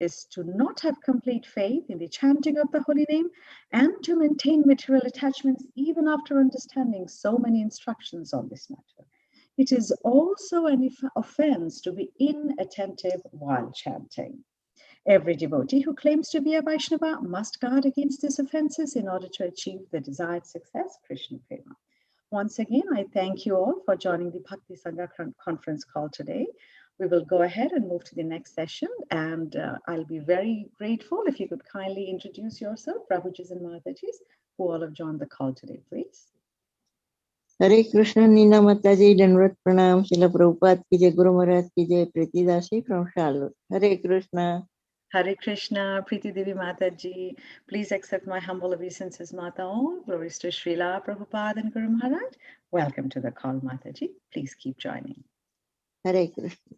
is to not have complete faith in the chanting of the holy name and to maintain material attachments even after understanding so many instructions on this matter. It is also an offense to be inattentive while chanting. Every devotee who claims to be a Vaishnava must guard against these offenses in order to achieve the desired success, Krishna Prema. Once again, I thank you all for joining the Bhakti Sangha conference call today. We will go ahead and move to the next session, and I'll be very grateful if you could kindly introduce yourself, Prabhujis and Matajis, who all have joined the call today, please. Hare Krishna, Nina Mataji, Dandavat Pranam, Srila Prabhupada ki jai, Guru Maharaj ki jai, Preeti Dasi from Charlotte. Hare Krishna. Hare Krishna, Preeti Devi Mataji. Please accept my humble obeisances, Mata. All glories to Srila Prabhupada and Guru Maharaj. Welcome to the call, Mataji. Please keep joining. Hare Krishna.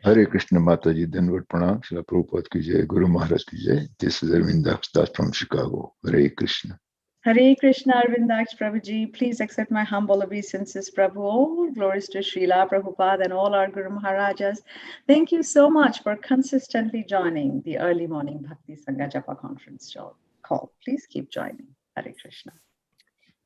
Hare Krishna, Mataji, Dandavat Pranam, Srila Prabhupada ki jai, Guru Maharaj ki jai. This is Arvindaksh Das from Chicago. Hare Krishna. Hare Krishna, Arvindaksh Prabhuji. Please accept my humble obeisances, Prabhu. All glories to Srila Prabhupada and all our Guru Maharajas. Thank you so much for consistently joining the early morning Bhakti Sangha Japa conference call. Please keep joining. Hare Krishna.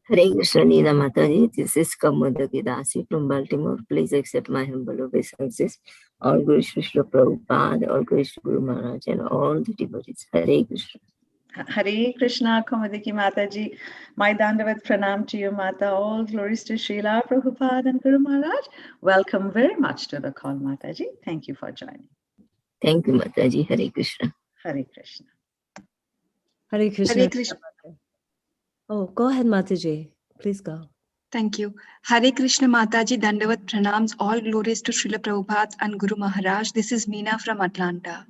Hare Krishna, Nina Mataji. This is Kamodaki Dasi from Baltimore. Please accept my humble obeisances. All glories to Srila Prabhupada, all glories to Guru Maharaj and all the devotees. Hare Krishna. Hare Krishna, Kamadiki Mataji. My Dandavat Pranam to you, Mata. All glories to Srila Prabhupada and Guru Maharaj. Welcome very much to the call, Mataji. Thank you for joining. Thank you, Mataji. Hare Krishna. Hare Krishna. Hare Krishna. Hare Krishna. Oh, go ahead, Mataji. Please go. Thank you. Hare Krishna Mataji, Dandavat Pranams. All glories to Srila Prabhupada and Guru Maharaj. This is Meena from Atlanta.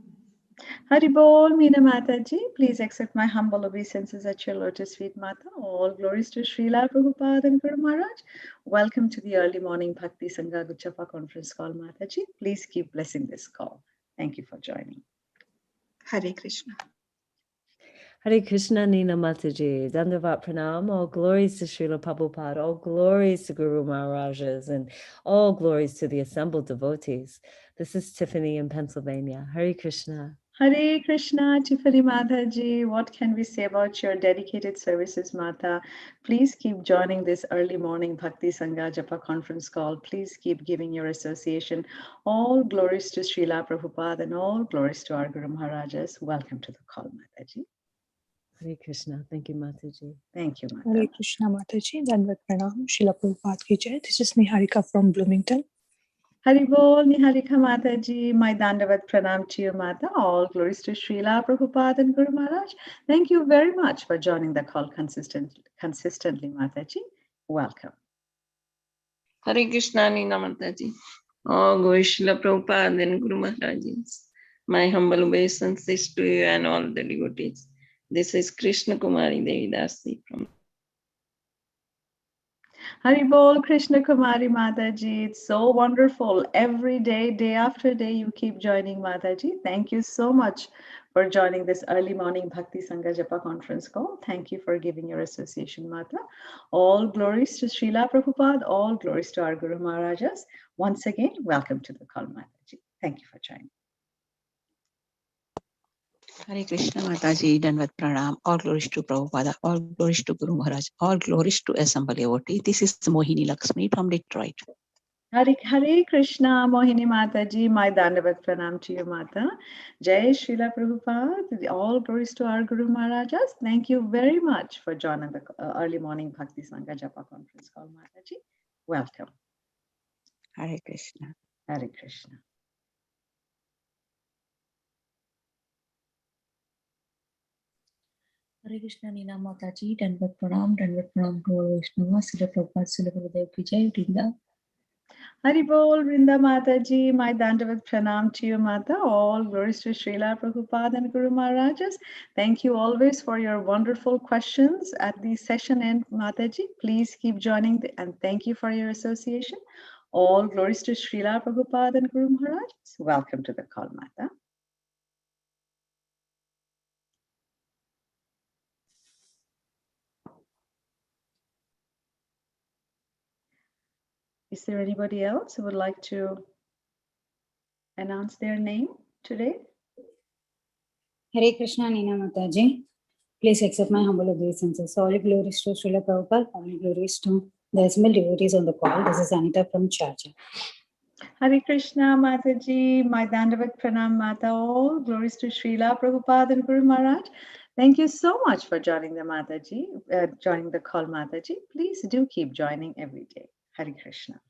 Haribol, Meena Mataji, please accept my humble obeisances at your lotus feet, Mata. All glories to Srila Prabhupada and Guru Maharaj. Welcome to the early morning Bhakti Sangha Guchapa conference call, Mataji. Please keep blessing this call. Thank you for joining. Hare Krishna. Hare Krishna, Nina Mataji. Dandavat Pranam. All glories to Srila Prabhupada. All glories to Guru Maharajas. And all glories to the assembled devotees. This is Tiffany in Pennsylvania. Hare Krishna. Hare Krishna, Tiffany Mataji. What can we say about your dedicated services, Mata? Please keep joining this early morning Bhakti Sangha Japa conference call. Please keep giving your association. All glories to Srila Prabhupada and all glories to our Guru Maharajas. Welcome to the call, Mataji. Hare Krishna. Thank you, Mataji. Thank you, Mata. Hare Krishna Mataji, Dandavat Pranam, Srila Prabhupada ki jai. This is Niharika from Bloomington. Haribol, Niharika Mataji, my Dandavat Pranam to you, Mata. All glories to Srila Prabhupada and Guru Maharaj. Thank you very much for joining the call consistently, Mataji. Welcome. Hare Krishna, Nina Mataji. All glories to Srila Prabhupada and Guru Maharaj. My humble obeisances to you and all the devotees. This is Krishna Kumari Devi Dasi from Haribol, Krishna Kumari Mataji. It's so wonderful. Every day, day after day, you keep joining, Mataji. Thank you so much for joining this early morning Bhakti Sangha Japa conference call. Thank you for giving your association, Mata. All glories to Srila Prabhupada. All glories to our Guru Maharajas. Once again, welcome to the call, Mataji. Thank you for joining. Hare Krishna Mataji, Dandavat Pranam. All glories to Prabhupada, all glories to Guru Maharaj, all glories to Assembled devotee. This is Mohini Lakshmi from Detroit. Hare Krishna, Mohini Mataji, my Dandavat Pranam to you, Mata. Jai Srila Prabhupada, all glories to our Guru Maharajas. Thank you very much for joining the early morning Bhakti Sangha Japa conference call, Mataji. Welcome. Hare Krishna. Hare Krishna. Hare Krishna, Nina Mataji, Dandavat Pranam to all Vaishnavas, Srila Prabhupada, Srila Gurudev ki jai, Vrinda. Haribol, Vrinda Mataji, my Dandavat Pranam to you, Mata. All glories to Srila Prabhupada and Guru Maharajas. Thank you always for your wonderful questions at the session end, Mataji. Please keep joining and thank you for your association. All glories to Srila Prabhupada and Guru Maharajas. Welcome to the call, Mata. Is there anybody else who would like to announce their name today? Hare Krishna, Nina Mataji. Please accept my humble obeisances. All glories to Srila Prabhupada, all glories to the assembled devotees on the call. This is Anita from Charja. Hare Krishna, Mataji, my Dandavat Pranam Mata, all glories to Srila Prabhupada and Guru Maharaj. Thank you so much for joining the Mataji, joining the call, Mataji. Please do keep joining every day. Hare Krishna.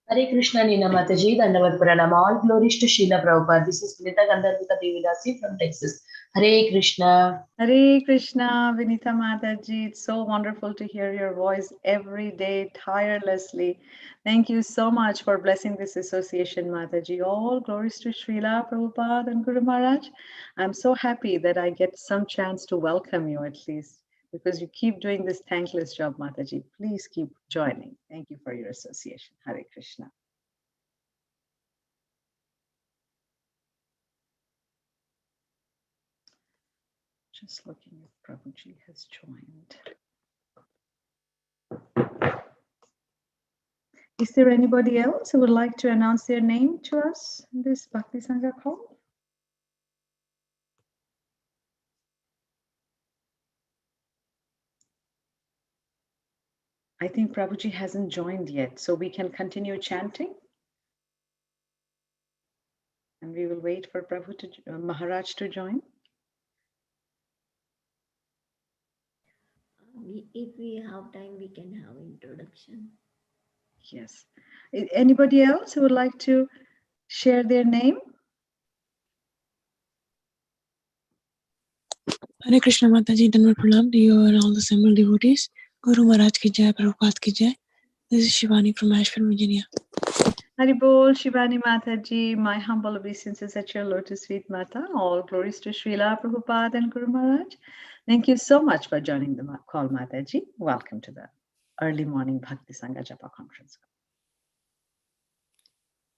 Hare Krishna, Nina Mataji, Dandavat Pranam. All glories to Srila Prabhupada. This is Vinita Gandharvika Devidasi from Texas. Hare Krishna. Hare Krishna, Vinita Mataji. It's so wonderful to hear your voice every day, tirelessly. Thank you so much for blessing this association, Mataji. All glories to Srila Prabhupada and Guru Maharaj. I'm so happy that I get some chance to welcome you at least, because you keep doing this thankless job, Mataji. Please keep joining. Thank you for your association. Hare Krishna. Just looking if Prabhuji has joined. Is there anybody else who would like to announce their name to us in this Bhakti Sangha call? I think Prabhuji hasn't joined yet, so we can continue chanting. And we will wait for Prabhu to, Maharaj to join. If we have time, we can have introduction. Yes. Anybody else who would like to share their name? Hare Krishna Mataji, Dandavat Pranam to you and all the assembled devotees. Guru Maharaj ki jai, Prabhupada ki jai. This is Shivani from Asheville, Virginia. Haribol, Shivani Mataji, my humble obeisances at your lotus feet, Mata. All glories to Srila Prabhupada and Guru Maharaj. Thank you so much for joining the call, Mataji. Welcome to the early morning Bhakti Sangha Japa conference.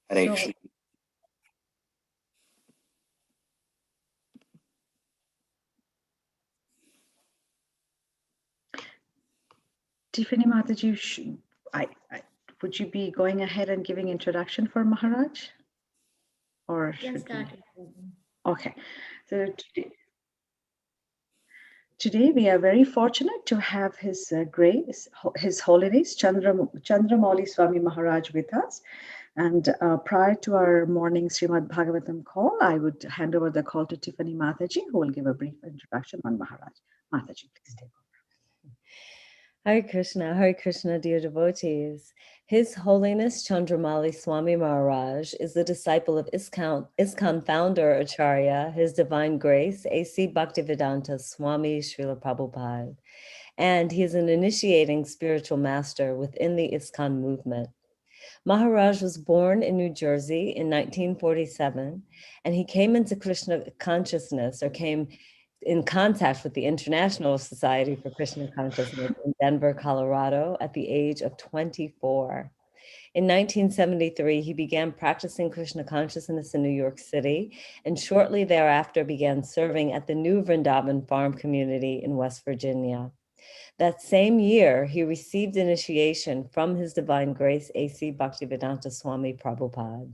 Hare So, Tiffany Mataji, would you be going ahead and giving introduction for Maharaj? Or should we? Okay. So today we are very fortunate to have His Grace, His Holiness Candramauli Swami Maharaj with us. And prior to our morning Srimad Bhagavatam call, I would hand over the call to Tiffany Mataji, who will give a brief introduction on Maharaj. Mataji, please take over. Hare Krishna, dear devotees. His Holiness Candramauli Swami Maharaj is the disciple of ISKCON founder Acharya, His Divine Grace, A.C. Bhaktivedanta Swami Srila Prabhupada. And he is an initiating spiritual master within the ISKCON movement. Maharaj was born in New Jersey in 1947, and he came into Krishna consciousness, or came in contact with the International Society for Krishna Consciousness in Denver, Colorado at the age of 24. In 1973, he began practicing Krishna consciousness in New York City, and shortly thereafter began serving at the New Vrindavan Farm community in West Virginia. That same year, he received initiation from His Divine Grace, A.C. Bhaktivedanta Swami Prabhupada.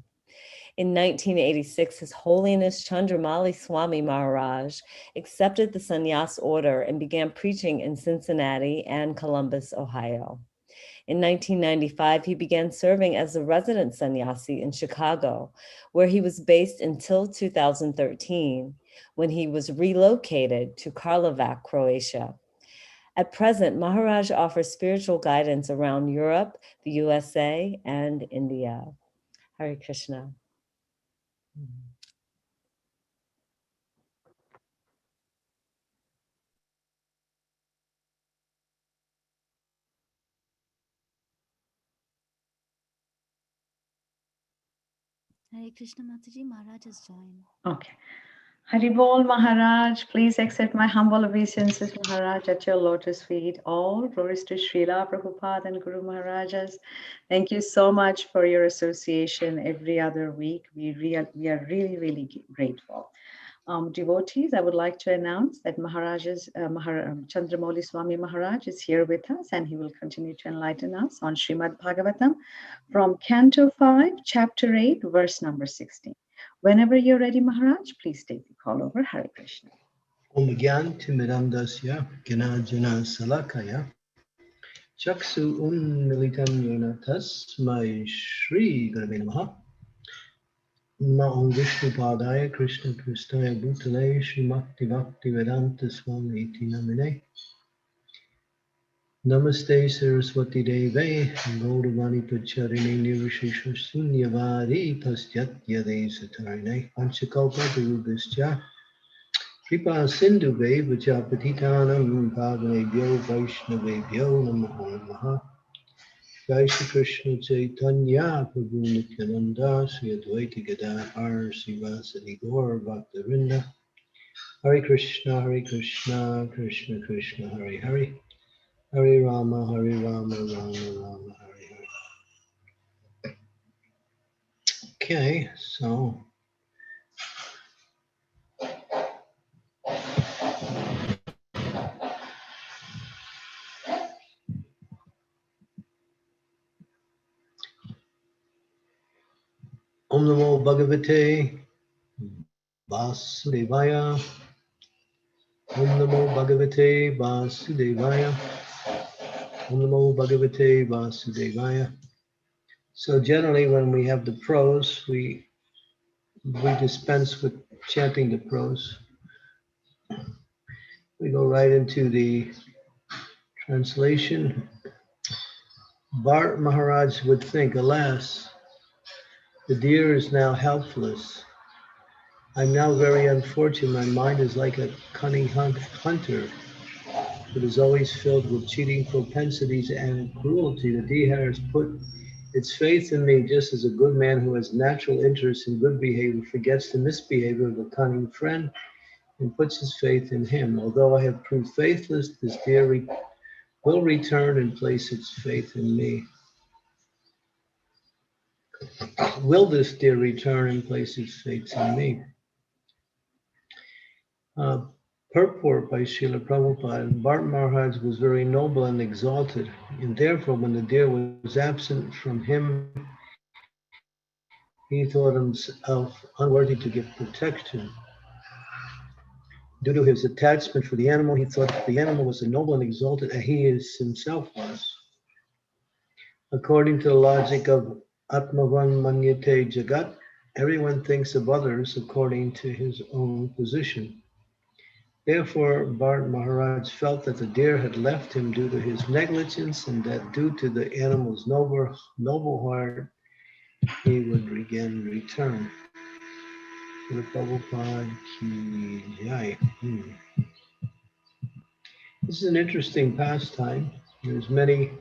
In 1986, His Holiness Candramauli Swami Maharaj accepted the sannyas order and began preaching in Cincinnati and Columbus, Ohio. In 1995, he began serving as a resident sannyasi in Chicago, where he was based until 2013, when he was relocated to Karlovac, Croatia. At present, Maharaj offers spiritual guidance around Europe, the USA, and India. Hare Krishna. Hare Krishna Mataji, Maharaj has joined. Okay. Haribol Maharaj, please accept my humble obeisances, Maharaj, at your lotus feet. All glories to Srila Prabhupada and Guru Maharajas. Thank you so much for your association every other week. We are really, really grateful. Devotees, I would like to announce that Candramauli Swami Maharaj is here with us, and he will continue to enlighten us on Srimad Bhagavatam from Canto 5, Chapter 8, verse number 16. Whenever you're ready, Maharaj, please take the call over. Hare Krishna. Om Gyanti Mirandasya Gyanajana Salakaya Chaksu Unmilitam Yena Tasmai Shri Gurave Namaha Namo Vishnu Padaya Krishna Pristaya Bhutale Srimakti Bhakti Vedanta Swami Iti Namine Namaste Saraswati Deve Gaudavani Pacharine Nirvishesha Sunyavari Pastyatya Desatarine Panchakalpa Durubhischa Kripa Sindhu Vajapatitanam Bhagavebhyo Vaishnavebhyo Namo Namaha Jai Shri Krishna Chaitanya Prabhu Nityananda Sri Advaita Gadadhar Srivasadi Gaur Bhaktavinda Hare Krishna Krishna Krishna Hare Hare Hare Rama Rama Rama Hare Hare. Okay, so Om Namo Bhagavate Vasudevaya Om Namo Bhagavate Vasudevaya Om Namo Bhagavate Vasudevaya. So generally when we have the prose, we dispense with chanting the prose. We go right into the translation. Bharat Maharaj would think, alas, the deer is now helpless. I'm now very unfortunate. My mind is like a cunning hunter. It is always filled with cheating propensities and cruelty. The deer has put its faith in me just as a good man who has natural interest in good behavior forgets the misbehavior of a cunning friend and puts his faith in him. Although I have proved faithless, this deer will return and place its faith in me. Will this deer return and place its faith in me? Purport by Srila Prabhupada. Bharat Maharaj was very noble and exalted, and therefore when the deer was absent from him, he thought himself unworthy to give protection. Due to his attachment for the animal, he thought that the animal was as noble and exalted as he himself was. According to the logic of Atmavan Manyate Jagat, everyone thinks of others according to his own position. Therefore, Bharat Maharaj felt that the deer had left him due to his negligence, and that due to the animal's noble heart, he would again return. The Prabhupada Ki Jai. This is an interesting pastime. There's many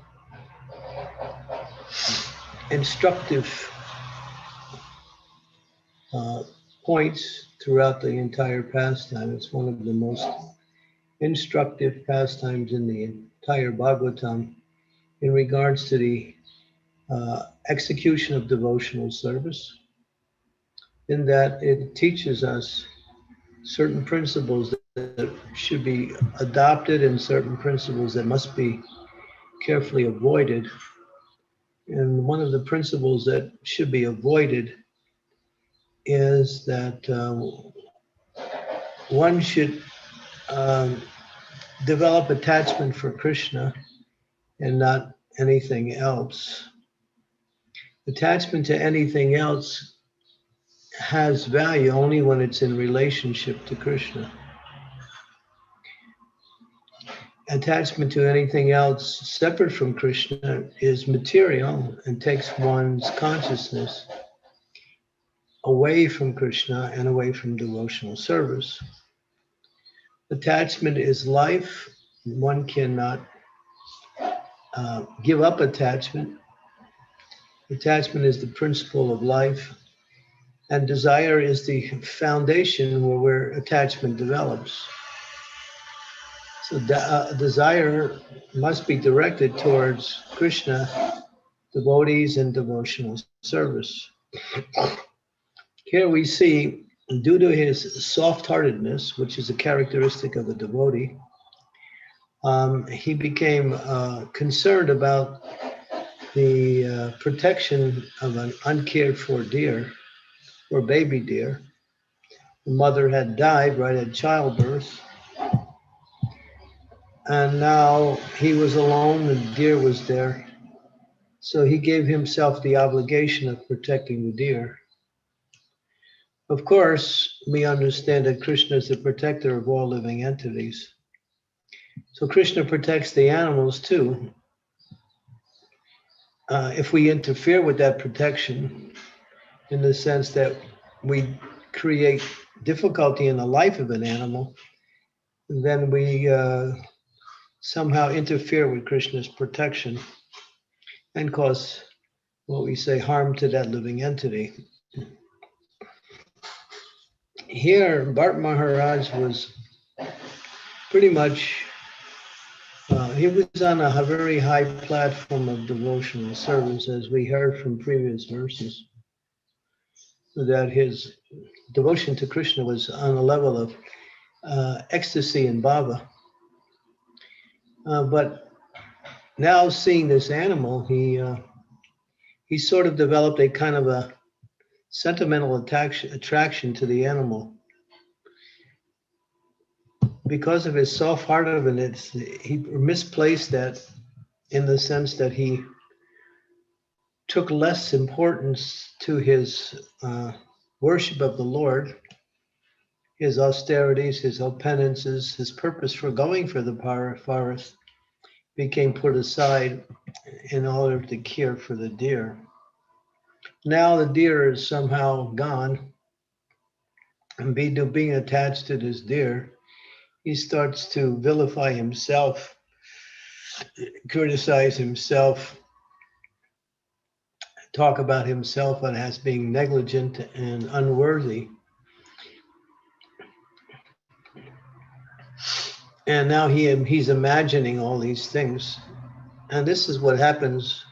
instructive points throughout the entire pastime. It's one of the most instructive pastimes in the entire Bhagavatam in regards to the execution of devotional service, in that it teaches us certain principles that should be adopted and certain principles that must be carefully avoided. And one of the principles that should be avoided is that one should develop attachment for Krishna and not anything else. Attachment to anything else has value only when it's in relationship to Krishna. Attachment to anything else separate from Krishna is material and takes one's consciousness away from Krishna and away from devotional service. Attachment is life. One cannot give up attachment. Attachment is the principle of life, and desire is the foundation where attachment develops. So desire must be directed towards Krishna, devotees, and devotional service. Here we see, due to his soft-heartedness, which is a characteristic of a devotee, he became concerned about the protection of an uncared for deer. or baby deer. The mother had died right at childbirth. And now he was alone, the deer was there. So he gave himself the obligation of protecting the deer. Of course, we understand that Krishna is the protector of all living entities. So Krishna protects the animals too. If we interfere with that protection, in the sense that we create difficulty in the life of an animal, then we somehow interfere with Krishna's protection and cause what we say harm to that living entity. Here, Bharat Maharaj was pretty much, he was on a very high platform of devotional service, as we heard from previous verses, that his devotion to Krishna was on a level of ecstasy and bhava. But now seeing this animal, he sort of developed a kind of a sentimental attraction to the animal. Because of his soft-heartedness, he misplaced that in the sense that he took less importance to his worship of the Lord, his austerities, his penances, his purpose for going for the forest became put aside in order to care for the deer. Now the deer is somehow gone, and being attached to this deer, he starts to vilify himself, criticize himself, talk about himself as being negligent and unworthy. And now he's imagining all these things. And this is what happens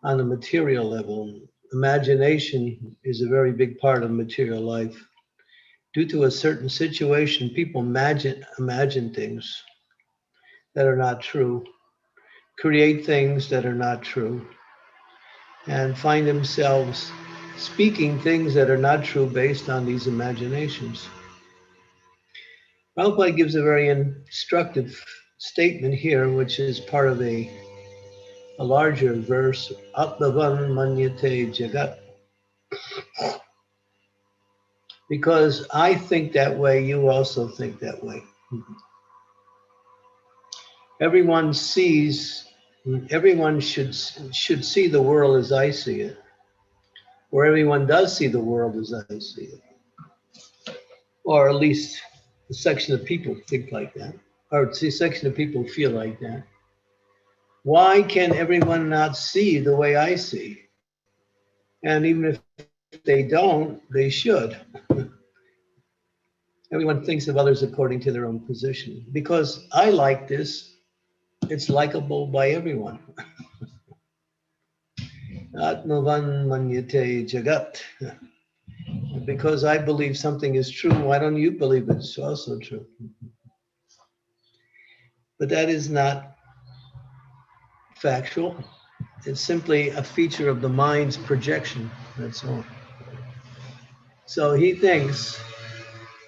on a material level. Imagination is a very big part of material life. Due to a certain situation, people imagine things that are not true, create things that are not true, and find themselves speaking things that are not true based on these imaginations. Prabhupada gives a very instructive statement here, which is part of a larger verse, Atmavan Manyate Jagat. Because I think that way, you also think that way. Everyone should see the world as I see it, or everyone does see the world as I see it, or at least a section of people think like that, or a section of people feel like that. Why can everyone not see the way I see? And even if they don't, they should. Everyone thinks of others according to their own position. Because I like this, it's likable by everyone. Atmavan Manyate Jagat. Because I believe something is true, why don't you believe it's also true? But that is not factual. It's simply a feature of the mind's projection, that's all. So he thinks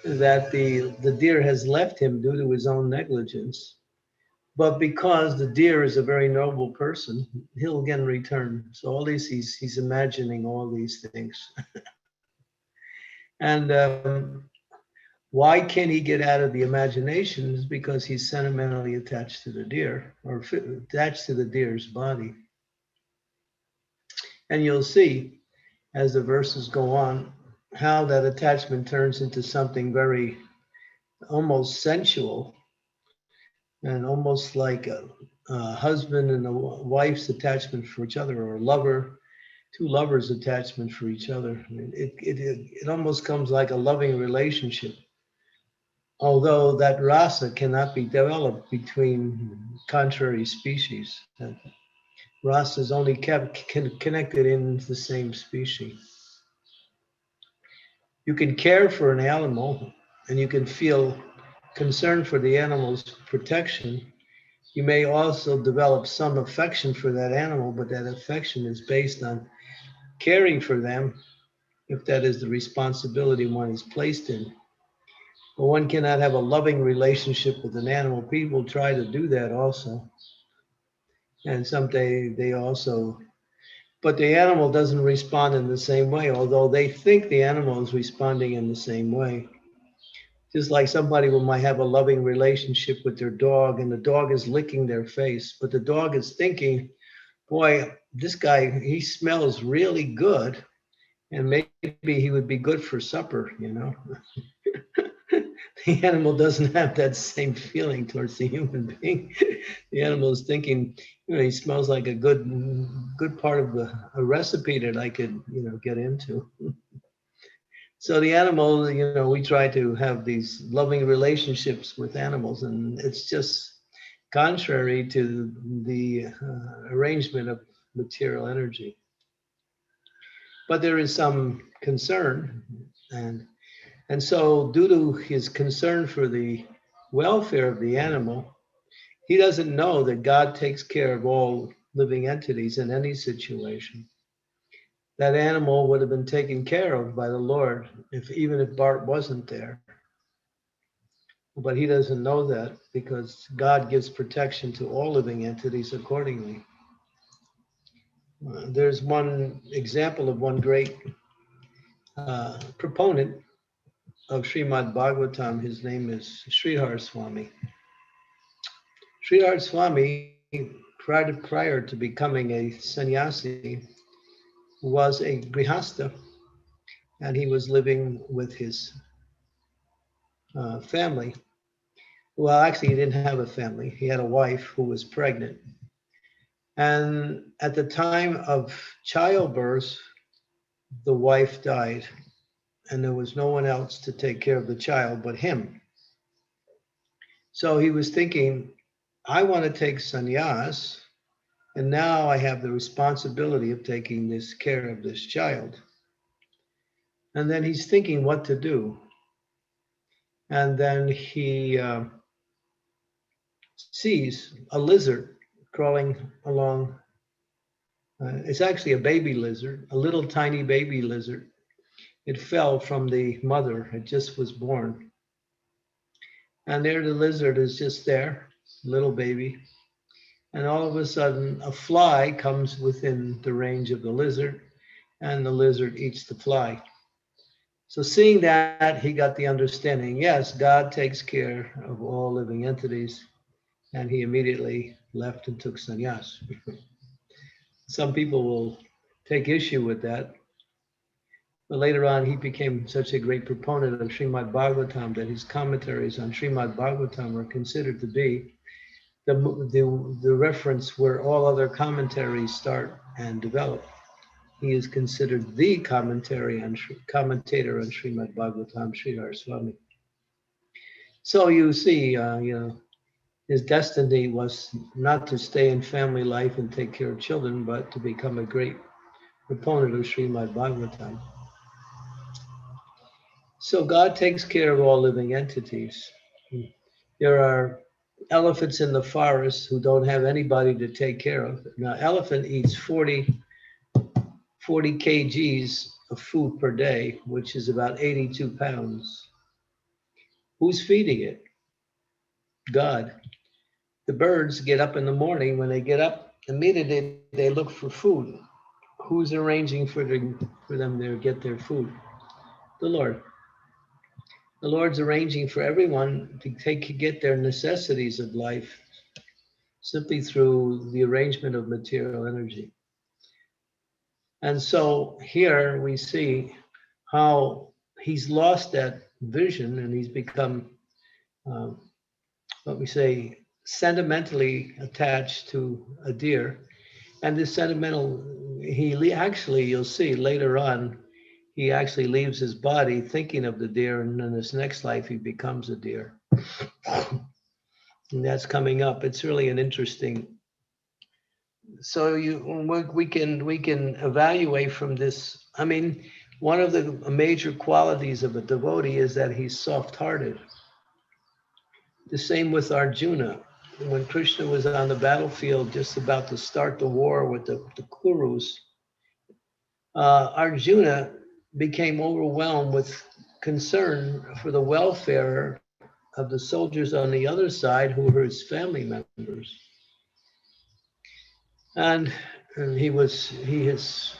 that the deer has left him due to his own negligence. But because the deer is a very noble person, he'll again return. So all these, he's imagining all these things. And why can't he get out of the imagination? Is because he's sentimentally attached to the deer, or attached to the deer's body. And you'll see, as the verses go on, how that attachment turns into something very almost sensual, and almost like a husband and a wife's attachment for each other, or two lovers' attachment for each other. It almost comes like a loving relationship, although that rasa cannot be developed between contrary species. Rasa is only connected in the same species. You can care for an animal, and you can feel concern for the animal's protection. You may also develop some affection for that animal, but that affection is based on caring for them if that is the responsibility one is placed in. But one cannot have a loving relationship with an animal. People try to do that also. And someday they also, but the animal doesn't respond in the same way, although they think the animal is responding in the same way. Just like somebody might have a loving relationship with their dog and the dog is licking their face, but the dog is thinking, boy, this guy, he smells really good and maybe he would be good for supper, you know. The animal doesn't have that same feeling towards the human being. The animal is thinking, you know, he smells like a good part of a recipe that I could, you know, get into. So the animal, you know, we try to have these loving relationships with animals, and it's just contrary to the arrangement of material energy. But there is some concern, and so due to his concern for the welfare of the animal, he doesn't know that God takes care of all living entities in any situation. That animal would have been taken care of by the Lord even if Bart wasn't there. But he doesn't know that because God gives protection to all living entities accordingly. There's one example of one great proponent of Srimad Bhagavatam. His name is Sridhar Swami. Sridhar Swami, prior to becoming a sannyasi, was a grihastha, and he was living with his family. Well, actually, he didn't have a family. He had a wife who was pregnant. And at the time of childbirth, the wife died, and there was no one else to take care of the child but him. So he was thinking, I want to take sannyas, and now I have the responsibility of taking this care of this child. And then he's thinking what to do. And then he sees a lizard crawling along. It's actually a baby lizard, a little tiny baby lizard. It fell from the mother, it just was born. And there the lizard is just there, little baby. And all of a sudden, a fly comes within the range of the lizard, and the lizard eats the fly. So seeing that, he got the understanding, yes, God takes care of all living entities, and he immediately left and took sannyas. Some people will take issue with that, but later on he became such a great proponent of Srimad Bhagavatam that his commentaries on Srimad Bhagavatam are considered to be the reference where all other commentaries start and develop. He is considered the commentator on Srimad Bhagavatam, Sridhar Swami. So you see, you know, his destiny was not to stay in family life and take care of children, but to become a great proponent of Srimad Bhagavatam. So God takes care of all living entities. There are elephants in the forest who don't have anybody to take care of. Now, elephant eats 40 kgs of food per day, which is about 82 pounds. Who's feeding it? God. The birds get up in the morning. When they get up, immediately they look for food. Who's arranging for them to get their food? The Lord. The Lord's arranging for everyone to get their necessities of life simply through the arrangement of material energy. And so here we see how he's lost that vision and he's become, what we say, sentimentally attached to a deer. And this sentimental, actually, you'll see later on, he actually leaves his body thinking of the deer, and in his next life, he becomes a deer. And that's coming up. It's really an interesting. So we can evaluate from this. I mean, one of the major qualities of a devotee is that he's soft-hearted. The same with Arjuna. When Krishna was on the battlefield, just about to start the war with the Kurus, Arjuna became overwhelmed with concern for the welfare of the soldiers on the other side who were his family members. And his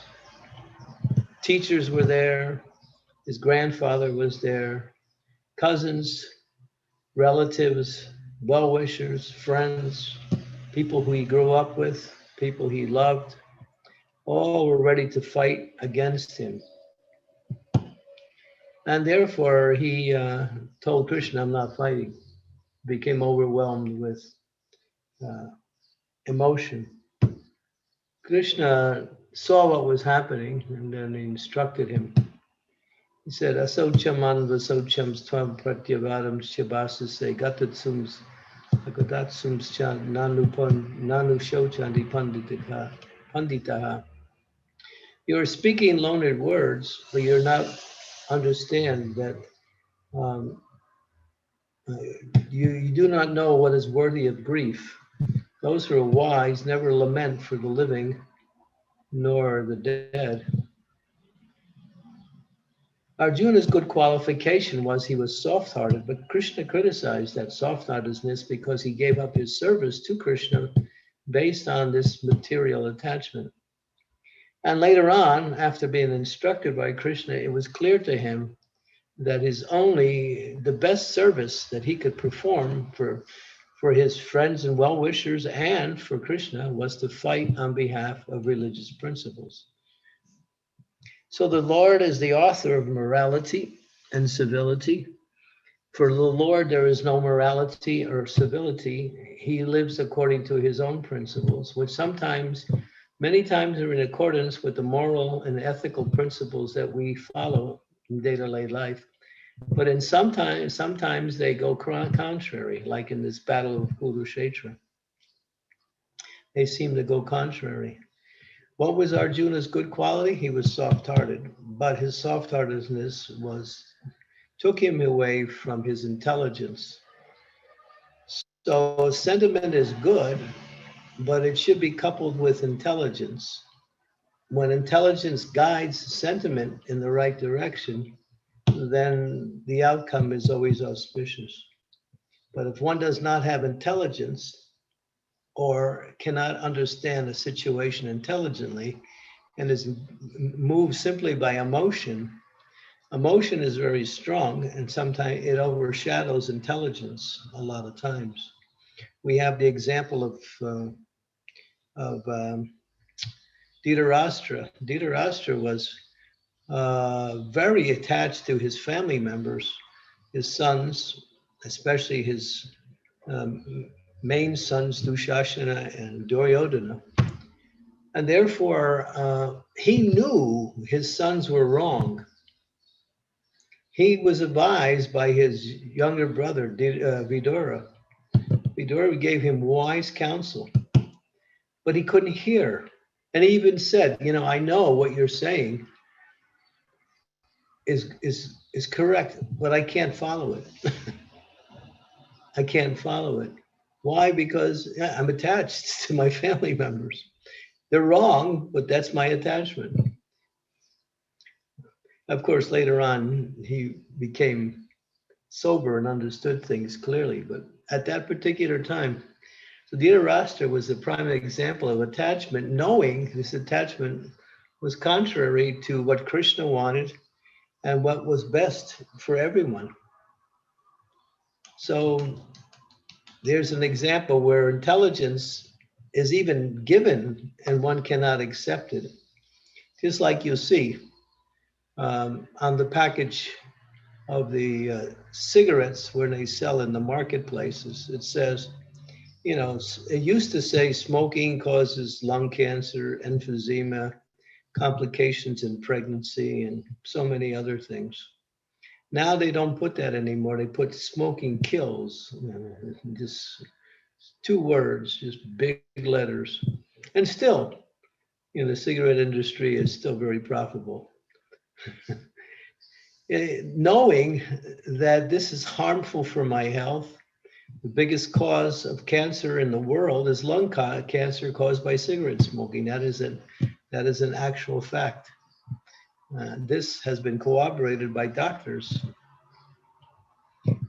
teachers were there, his grandfather was there, cousins, relatives, well-wishers, friends, people who he grew up with, people he loved, all were ready to fight against him. And therefore he told Krishna, I'm not fighting. Became overwhelmed with emotion. Krishna saw what was happening and then he instructed him. He said, Asocham anvasocham tvam pratyavadam shabasase gatatsums agatatsums cha nanu shochandi panditaha. You're speaking learned words, but you're not understand that you do not know what is worthy of grief. Those who are wise never lament for the living nor the dead. Arjuna's good qualification was he was soft-hearted, but Krishna criticized that soft-heartedness because he gave up his service to Krishna based on this material attachment. And later on, after being instructed by Krishna, it was clear to him that the best service that he could perform for his friends and well-wishers and for Krishna was to fight on behalf of religious principles. So the Lord is the author of morality and civility. For the Lord, there is no morality or civility. He lives according to his own principles, which many times are in accordance with the moral and ethical principles that we follow in day-to-day life. But sometimes they go contrary, like in this battle of Kurukshetra. They seem to go contrary. What was Arjuna's good quality? He was soft-hearted, but his soft-heartedness took him away from his intelligence. So sentiment is good, but it should be coupled with intelligence. When intelligence guides sentiment in the right direction, then the outcome is always auspicious. But if one does not have intelligence or cannot understand a situation intelligently and is moved simply by emotion, emotion is very strong and sometimes it overshadows intelligence a lot of times. We have the example of Dhritarashtra. Dhritarashtra was very attached to his family members, his sons, especially his main sons, Dushasana and Duryodhana. And therefore, he knew his sons were wrong. He was advised by his younger brother, Vidura. Vidura gave him wise counsel, but he couldn't hear. And he even said, I know what you're saying is correct, but I can't follow it. I can't follow it. Why? Because I'm attached to my family members. They're wrong, but that's my attachment. Of course, later on, he became sober and understood things clearly, but at that particular time, so Dhritarashtra was a prime example of attachment, knowing this attachment was contrary to what Krishna wanted and what was best for everyone. So there's an example where intelligence is even given and one cannot accept it. Just like you see on the package of the cigarettes when they sell in the marketplaces, it says, it used to say smoking causes lung cancer, emphysema, complications in pregnancy, and so many other things. Now they don't put that anymore. They put smoking kills, just 2 words, just big letters. And still, the cigarette industry is still very profitable. Knowing that this is harmful for my health, the biggest cause of cancer in the world is lung cancer caused by cigarette smoking. That is an actual fact. This has been corroborated by doctors.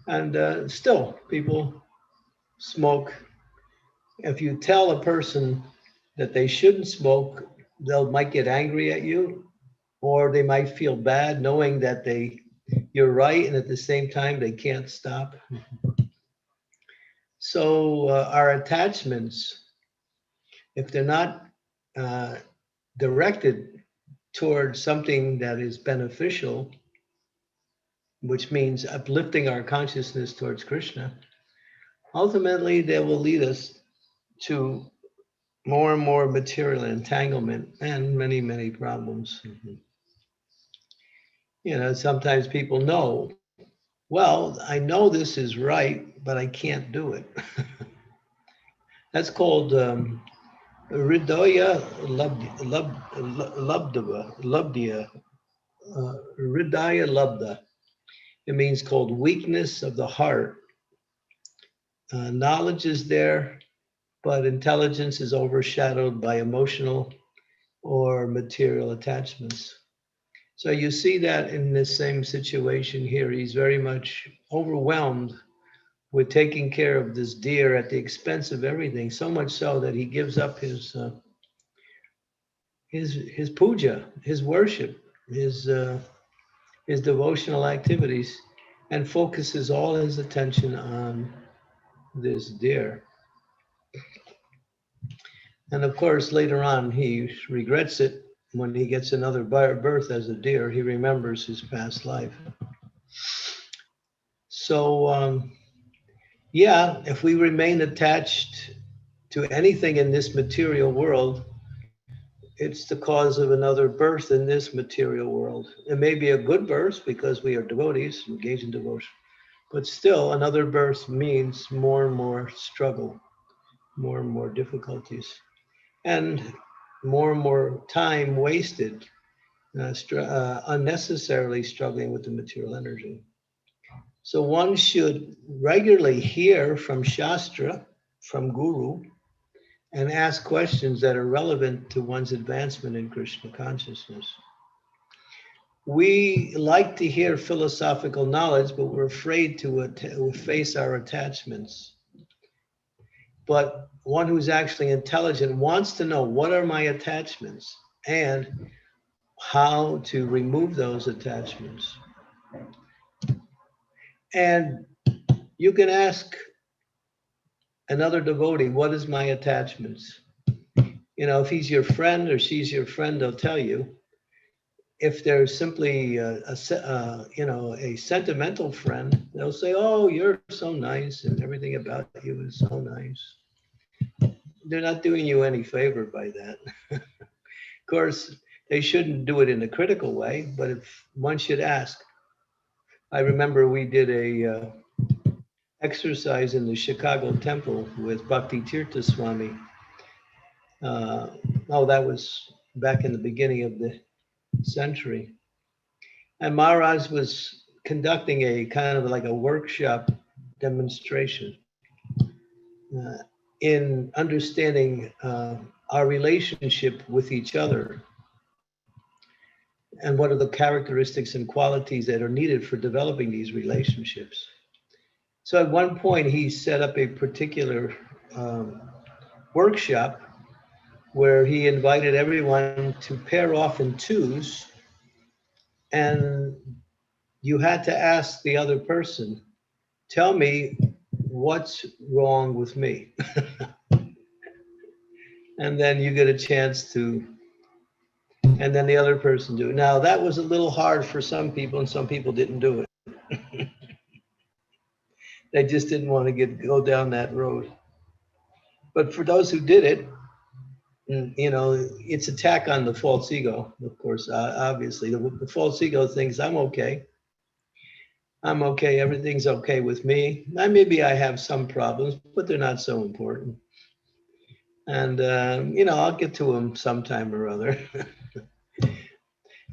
And still, people smoke. If you tell a person that they shouldn't smoke, they might get angry at you, or they might feel bad knowing that you're right, and at the same time they can't stop. So our attachments, if they're not directed towards something that is beneficial, which means uplifting our consciousness towards Krishna, ultimately they will lead us to more and more material entanglement and many, many problems. You know, sometimes people know, well, I know this is right, but I can't do it. That's called Hridaya Labdya. Hridaya Labda. It means called weakness of the heart. Knowledge is there, but intelligence is overshadowed by emotional or material attachments. So you see that in this same situation here. He's very much overwhelmed with taking care of this deer at the expense of everything, so much so that he gives up his puja, his worship, his devotional activities, and focuses all his attention on this deer. And of course, later on, he regrets it when he gets another birth as a deer. He remembers his past life. So, yeah, if we remain attached to anything in this material world, it's the cause of another birth in this material world. It may be a good birth because we are devotees, engaged in devotion, but still another birth means more and more struggle, more and more difficulties, and more time wasted, unnecessarily struggling with the material energy. So one should regularly hear from Shastra, from Guru, and ask questions that are relevant to one's advancement in Krishna consciousness. We like to hear philosophical knowledge, but we're afraid to face our attachments. But one who's actually intelligent wants to know, what are my attachments and how to remove those attachments. And you can ask another devotee, what is my attachments? You know, if he's your friend or she's your friend, they'll tell you. If they're simply a sentimental friend, they'll say, oh, you're so nice and everything about you is so nice. They're not doing you any favor by that. Of course, they shouldn't do it in a critical way, but if one should ask. I remember we did a exercise in the Chicago temple with Bhakti Tirtha Swami. That was back in the beginning of the century. And Maharaj was conducting a kind of like a workshop demonstration in understanding our relationship with each other and what are the characteristics and qualities that are needed for developing these relationships. So at one point he set up a particular workshop where he invited everyone to pair off in twos, and you had to ask the other person, tell me what's wrong with me. And then you get a chance to, and then the other person do. Now that was a little hard for some people, and some people didn't do it. They just didn't want to go down that road. But for those who did it, you know, it's attack on the false ego, of course, obviously. The false ego thinks, I'm okay, everything's okay with me. Maybe I have some problems, but they're not so important. And, I'll get to them sometime or other.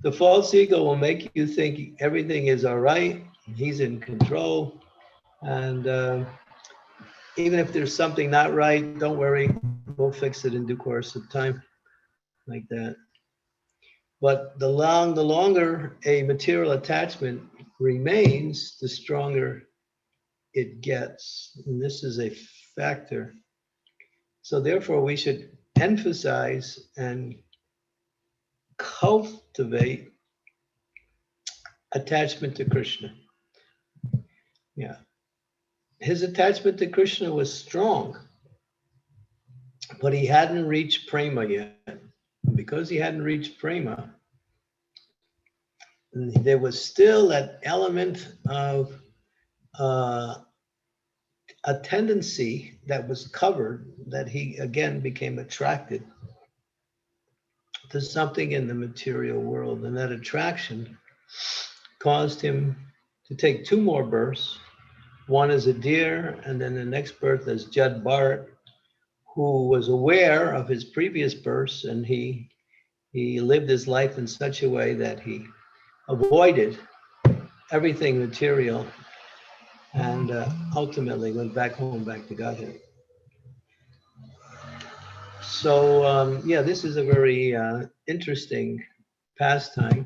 The false ego will make you think everything is all right, he's in control. And even if there's something not right, don't worry, we'll fix it in due course of time, like that. But the longer a material attachment remains, the stronger it gets. And this is a factor. So therefore, we should emphasize and cultivate attachment to Krishna. Yeah. His attachment to Krishna was strong, but he hadn't reached prema yet. Because he hadn't reached prema, there was still that element of a tendency that was covered, that he again became attracted to something in the material world. And that attraction caused him to take two more births, one as a deer, and then the next birth as Jud Bharat, who was aware of his previous births, and he lived his life in such a way that he avoided everything material and ultimately went back home, back to Godhead. So yeah, this is a very interesting pastime,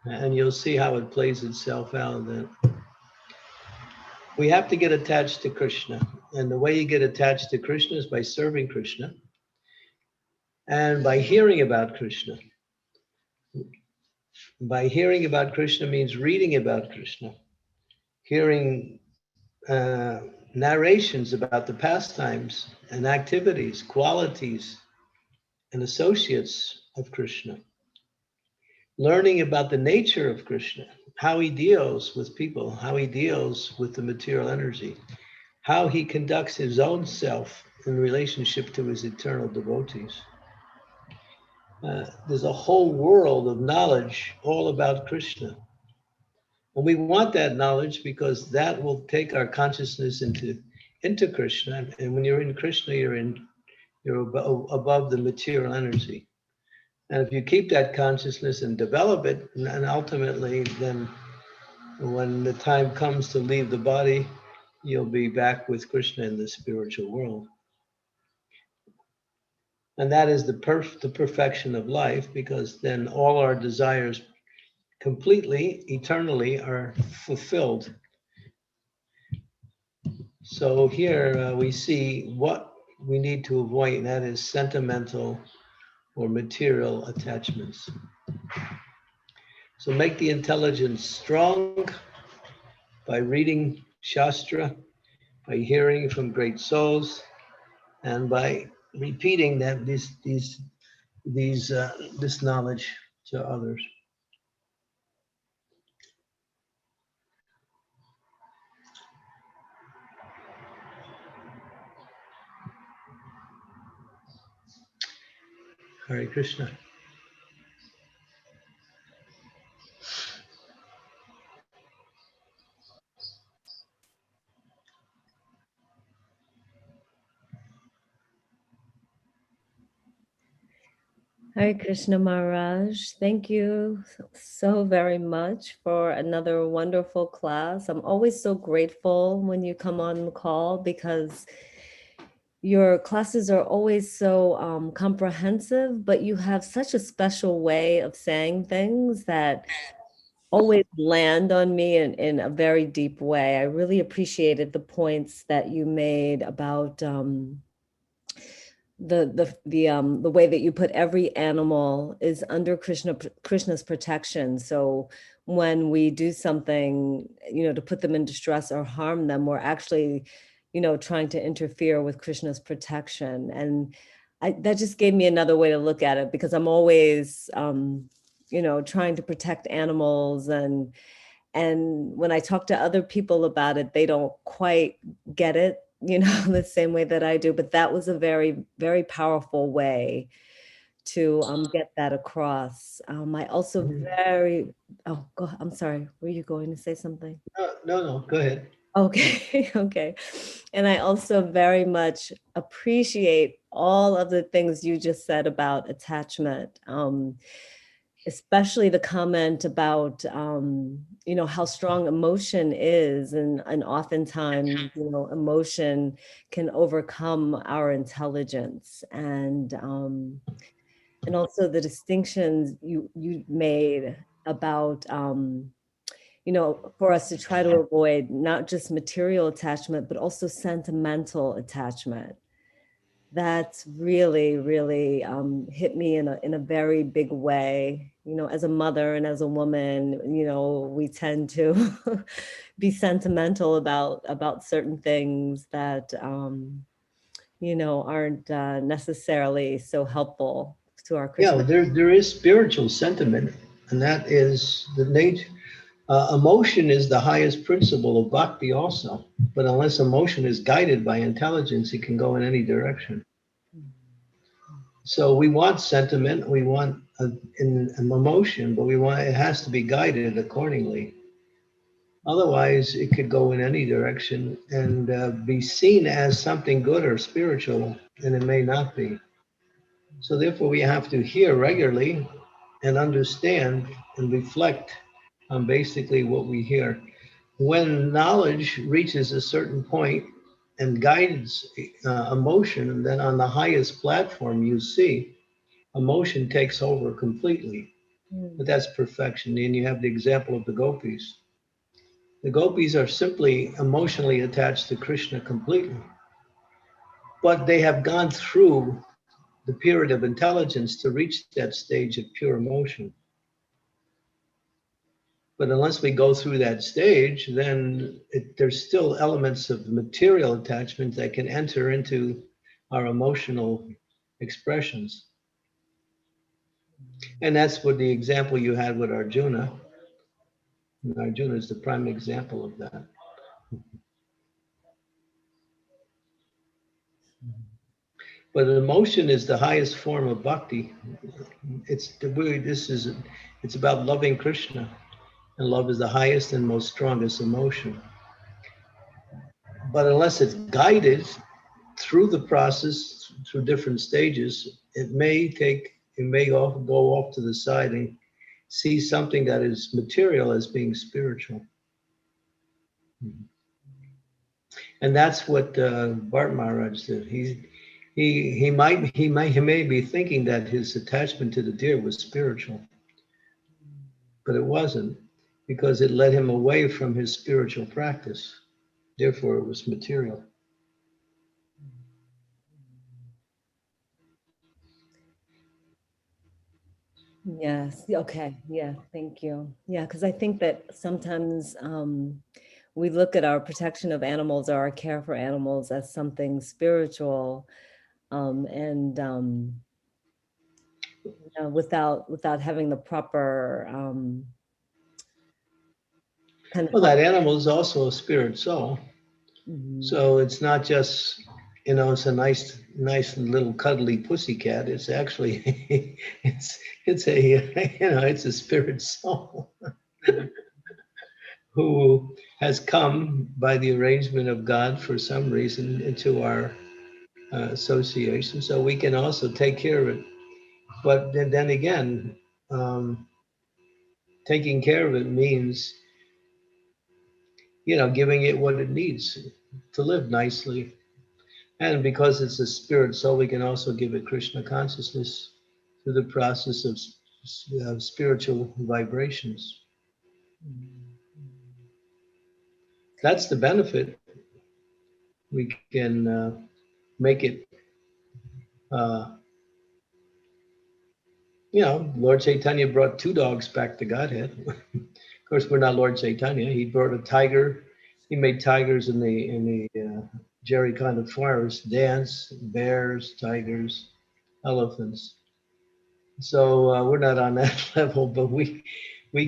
and you'll see how it plays itself out. That we have to get attached to Krishna, and the way you get attached to Krishna is by serving Krishna and by hearing about Krishna. By hearing about Krishna means reading about Krishna, hearing narrations about the pastimes and activities, qualities, and associates of Krishna. Learning about the nature of Krishna, how he deals with people, how he deals with the material energy, how he conducts his own self in relationship to his eternal devotees. There's a whole world of knowledge all about Krishna. And we want that knowledge because that will take our consciousness into Krishna. And when you're in Krishna, you're above the material energy. And if you keep that consciousness and develop it, and ultimately then when the time comes to leave the body, you'll be back with Krishna in the spiritual world. And that is the perfection of life, because then all our desires completely, eternally are fulfilled. So here we see what we need to avoid, and that is sentimental or material attachments. So make the intelligence strong by reading Shastra, by hearing from great souls, and by repeating that this knowledge to others. Hare Krishna. Hare Krishna Maharaj, thank you so very much for another wonderful class. I'm always so grateful when you come on the call because your classes are always so comprehensive, but you have such a special way of saying things that always land on me in a very deep way. I really appreciated the points that you made about the way that you put every animal is under Krishna's protection. So when we do something, to put them in distress or harm them, we're actually, trying to interfere with Krishna's protection. And that just gave me another way to look at it, because I'm always, trying to protect animals. And when I talk to other people about it, they don't quite get it, the same way that I do. But that was a very, very powerful way to get that across. I also I'm sorry, were you going to say something? No, go ahead. Okay, okay. And I also very much appreciate all of the things you just said about attachment. Especially the comment about, how strong emotion is, and oftentimes, emotion can overcome our intelligence. And and also the distinctions you made about for us to try to avoid not just material attachment, but also sentimental attachment. That's really, really hit me in a very big way. As a mother and as a woman, we tend to be sentimental about certain things that aren't necessarily so helpful to our Krishna. Yeah, there is spiritual sentiment, and that is the nature. Emotion is the highest principle of bhakti also, but unless emotion is guided by intelligence, it can go in any direction. So we want sentiment, we want an emotion, but it has to be guided accordingly. Otherwise, it could go in any direction and be seen as something good or spiritual, and it may not be. So therefore, we have to hear regularly and understand and reflect on basically what we hear. When knowledge reaches a certain point and guides emotion, then on the highest platform you see, emotion takes over completely. But that's perfection. And you have the example of the gopis. The gopis are simply emotionally attached to Krishna completely. But they have gone through the period of intelligence to reach that stage of pure emotion. But unless we go through that stage, then there's still elements of material attachment that can enter into our emotional expressions. And that's what the example you had with Arjuna. And Arjuna is the prime example of that. But emotion is the highest form of bhakti. It's about loving Krishna, and love is the highest and most strongest emotion. But unless it's guided through the process, through different stages, it may go off to the side and see something that is material as being spiritual. And that's what Bart Maharaj did. He may be thinking that his attachment to the deer was spiritual, but it wasn't, because it led him away from his spiritual practice. Therefore, it was material. Yes. Okay. Yeah. Thank you. Yeah. Because I think that sometimes we look at our protection of animals or our care for animals as something spiritual, and without having the proper kind of. Well, that animal is also a spirit soul. Mm-hmm. So it's not just, it's a nice little cuddly pussycat. It's actually, it's a spirit soul who has come by the arrangement of God for some reason into our association. So we can also take care of it. But then again, taking care of it means, giving it what it needs to live nicely. And because it's a spirit soul, we can also give it Krishna consciousness through the process of spiritual vibrations. That's the benefit. We can make it, Lord Chaitanya brought 2 dogs back to Godhead. Of course, we're not Lord Chaitanya. He brought a tiger. He made tigers in the Jarikhanda forest dance, bears, tigers, elephants. So we're not on that level, but we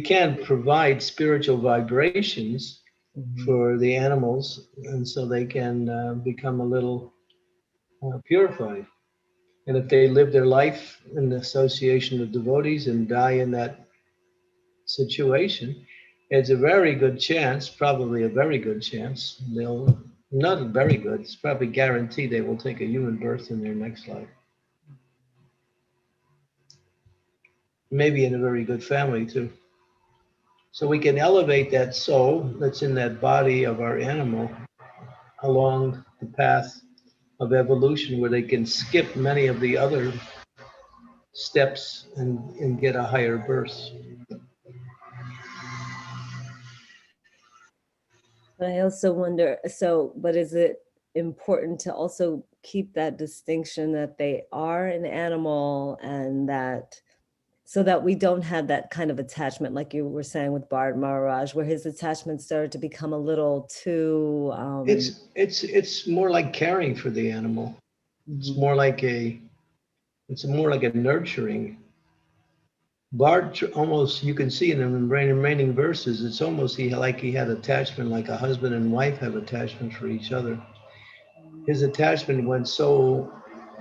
can provide spiritual vibrations for the animals, and so they can become a little purified. And if they live their life in the association of devotees and die in that situation, it's a very good chance, probably a very good chance, not very good, it's probably guaranteed they will take a human birth in their next life. Maybe in a very good family too. So we can elevate that soul that's in that body of our animal along the path of evolution, where they can skip many of the other steps and get a higher birth. But I also wonder, but is it important to also keep that distinction that they are an animal, and that so that we don't have that kind of attachment, like you were saying with Bharat Maharaj, where his attachment started to become a little too. It's more like caring for the animal. It's more like a nurturing. Bart almost, you can see in the remaining verses, it's almost like he had attachment, like a husband and wife have attachment for each other. His attachment went so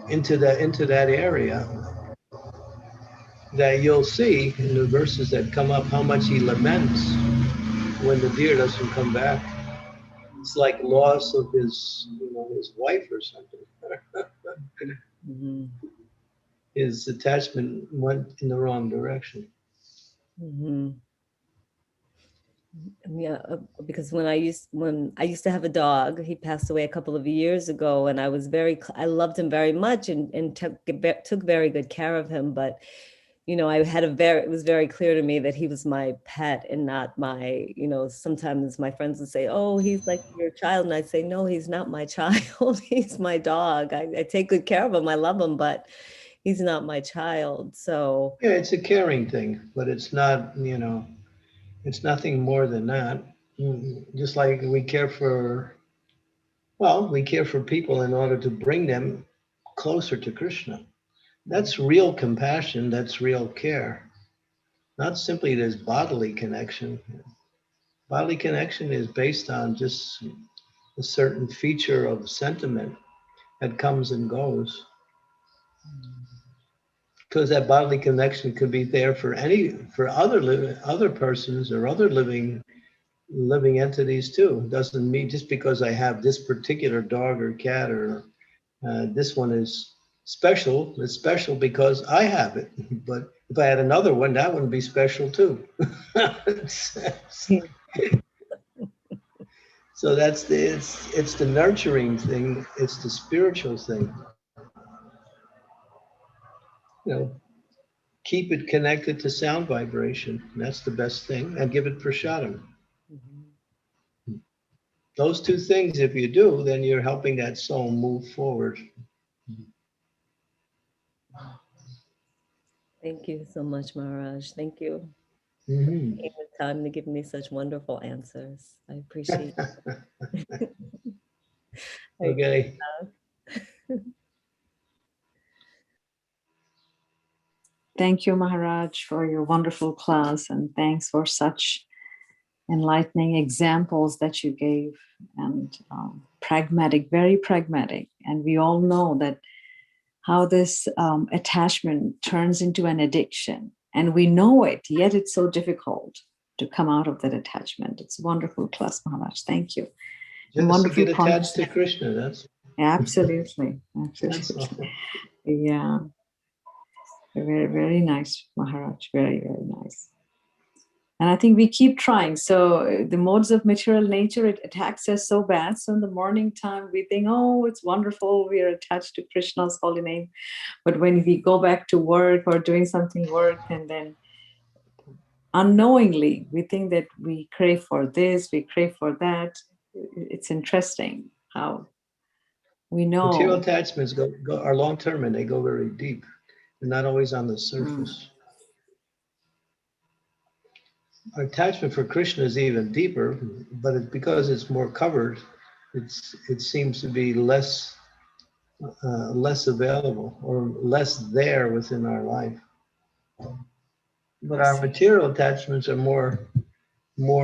into that area that you'll see in the verses that come up how much he laments when the deer doesn't come back. It's like loss of his wife or something. His attachment went in the wrong direction. Yeah, because when I used to have a dog, he passed away a couple of years ago, and I loved him very much and took very good care of him. But it was very clear to me that he was my pet and not my, sometimes my friends would say, oh, he's like your child. And I'd say, no, he's not my child. He's my dog. I take good care of him. I love him, but he's not my child. So yeah, it's a caring thing, but it's not, it's nothing more than that. Just like we care for people in order to bring them closer to Krishna. That's real compassion. That's real care. Not simply this bodily connection. Bodily connection is based on just a certain feature of sentiment that comes and goes. Because that bodily connection could be there for other persons or other living entities too. Doesn't mean just because I have this particular dog or cat or this one is special. It's special because I have it. But if I had another one, that wouldn't be special too. So it's the nurturing thing. It's the spiritual thing. Keep it connected to sound vibration. That's the best thing. And give it prasadam. Those two things, if you do, then you're helping that soul move forward. thank you so much, Maharaj. Thank you. Taking the time to give me such wonderful answers. I appreciate it. Okay. Thank you, Maharaj, for your wonderful class, and thanks for such enlightening examples that you gave, and pragmatic, very pragmatic. And we all know that how this attachment turns into an addiction, and we know it, yet it's so difficult to come out of that attachment. It's a wonderful class, Maharaj. Thank you. Just to get attached to Krishna, that's absolutely. Absolutely. Yeah. Very, very nice, Maharaj. Very, very nice. And I think we keep trying. So the modes of material nature, it attacks us so bad. So in the morning time, we think, oh, it's wonderful. We are attached to Krishna's holy name. But when we go back to work or doing something work, and then unknowingly, we think that we crave for this, we crave for that. It's interesting how we know. Material attachments are long-term and they go very deep. They're not always on the surface. Our attachment for Krishna is even deeper, but because it's more covered, it seems to be less available or less there within our life. But our material attachments are more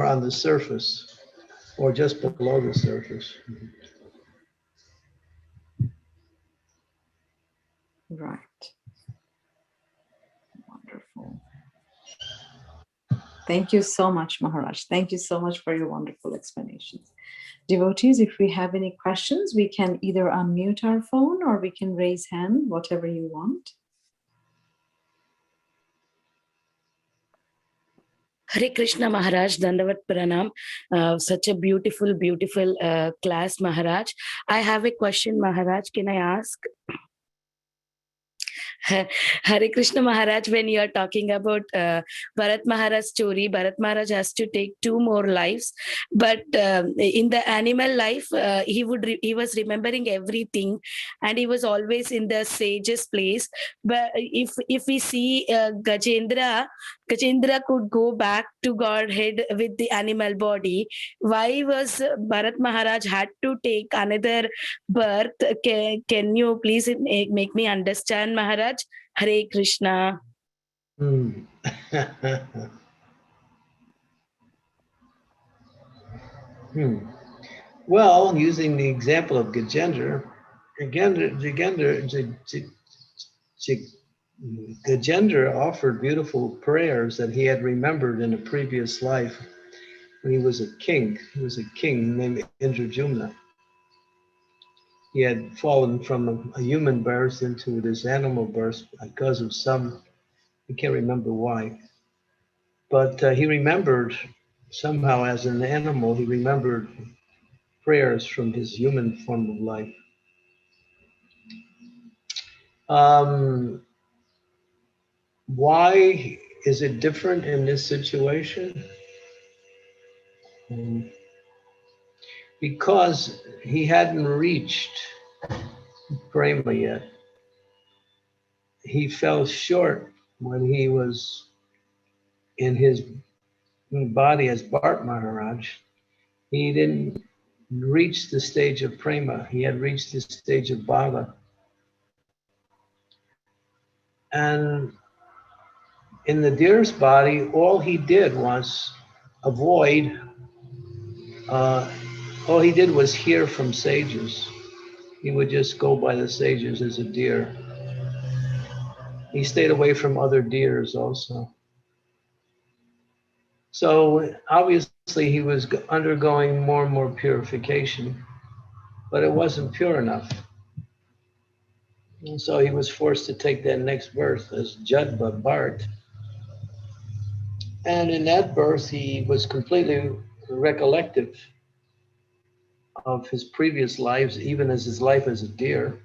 on the surface or just below the surface. Right. Wonderful. Thank you so much, Maharaj. Thank you so much for your wonderful explanations. Devotees, if we have any questions, we can either unmute our phone or we can raise hand, whatever you want. Hare Krishna Maharaj, Dandavat Pranam. Such a beautiful class, Maharaj. I have a question, Maharaj. Can I ask? Hare Krishna Maharaj, when you are talking about Bharat Maharaj story, Bharat Maharaj has to take 2 more lives, but in the animal life, he was remembering everything, and he was always in the sage's place. But if we see Gajendra could go back to Godhead with the animal body. Why was Bharat Maharaj had to take another birth? Can you please make me understand, Maharaj? Hare Krishna. Well, using the example of Gajendra, Gajendra offered beautiful prayers that he had remembered in a previous life when he was a king. He was a king named Indrajumna. He had fallen from a human birth into this animal birth because of some, I can't remember why, but he remembered somehow as an animal, he remembered prayers from his human form of life. Why is it different in this situation? Because he hadn't reached prema yet. He fell short when he was in his body as Bharat Maharaj. He didn't reach the stage of prema. He had reached the stage of bhava. And in the deer's body, all he did was avoid, all he did was hear from sages. He would just go by the sages as a deer. He stayed away from other deers also. So obviously he was undergoing more and more purification, but it wasn't pure enough. And so he was forced to take that next birth as Jadba Bharat. And in that birth, he was completely recollective of his previous lives, even as his life as a deer.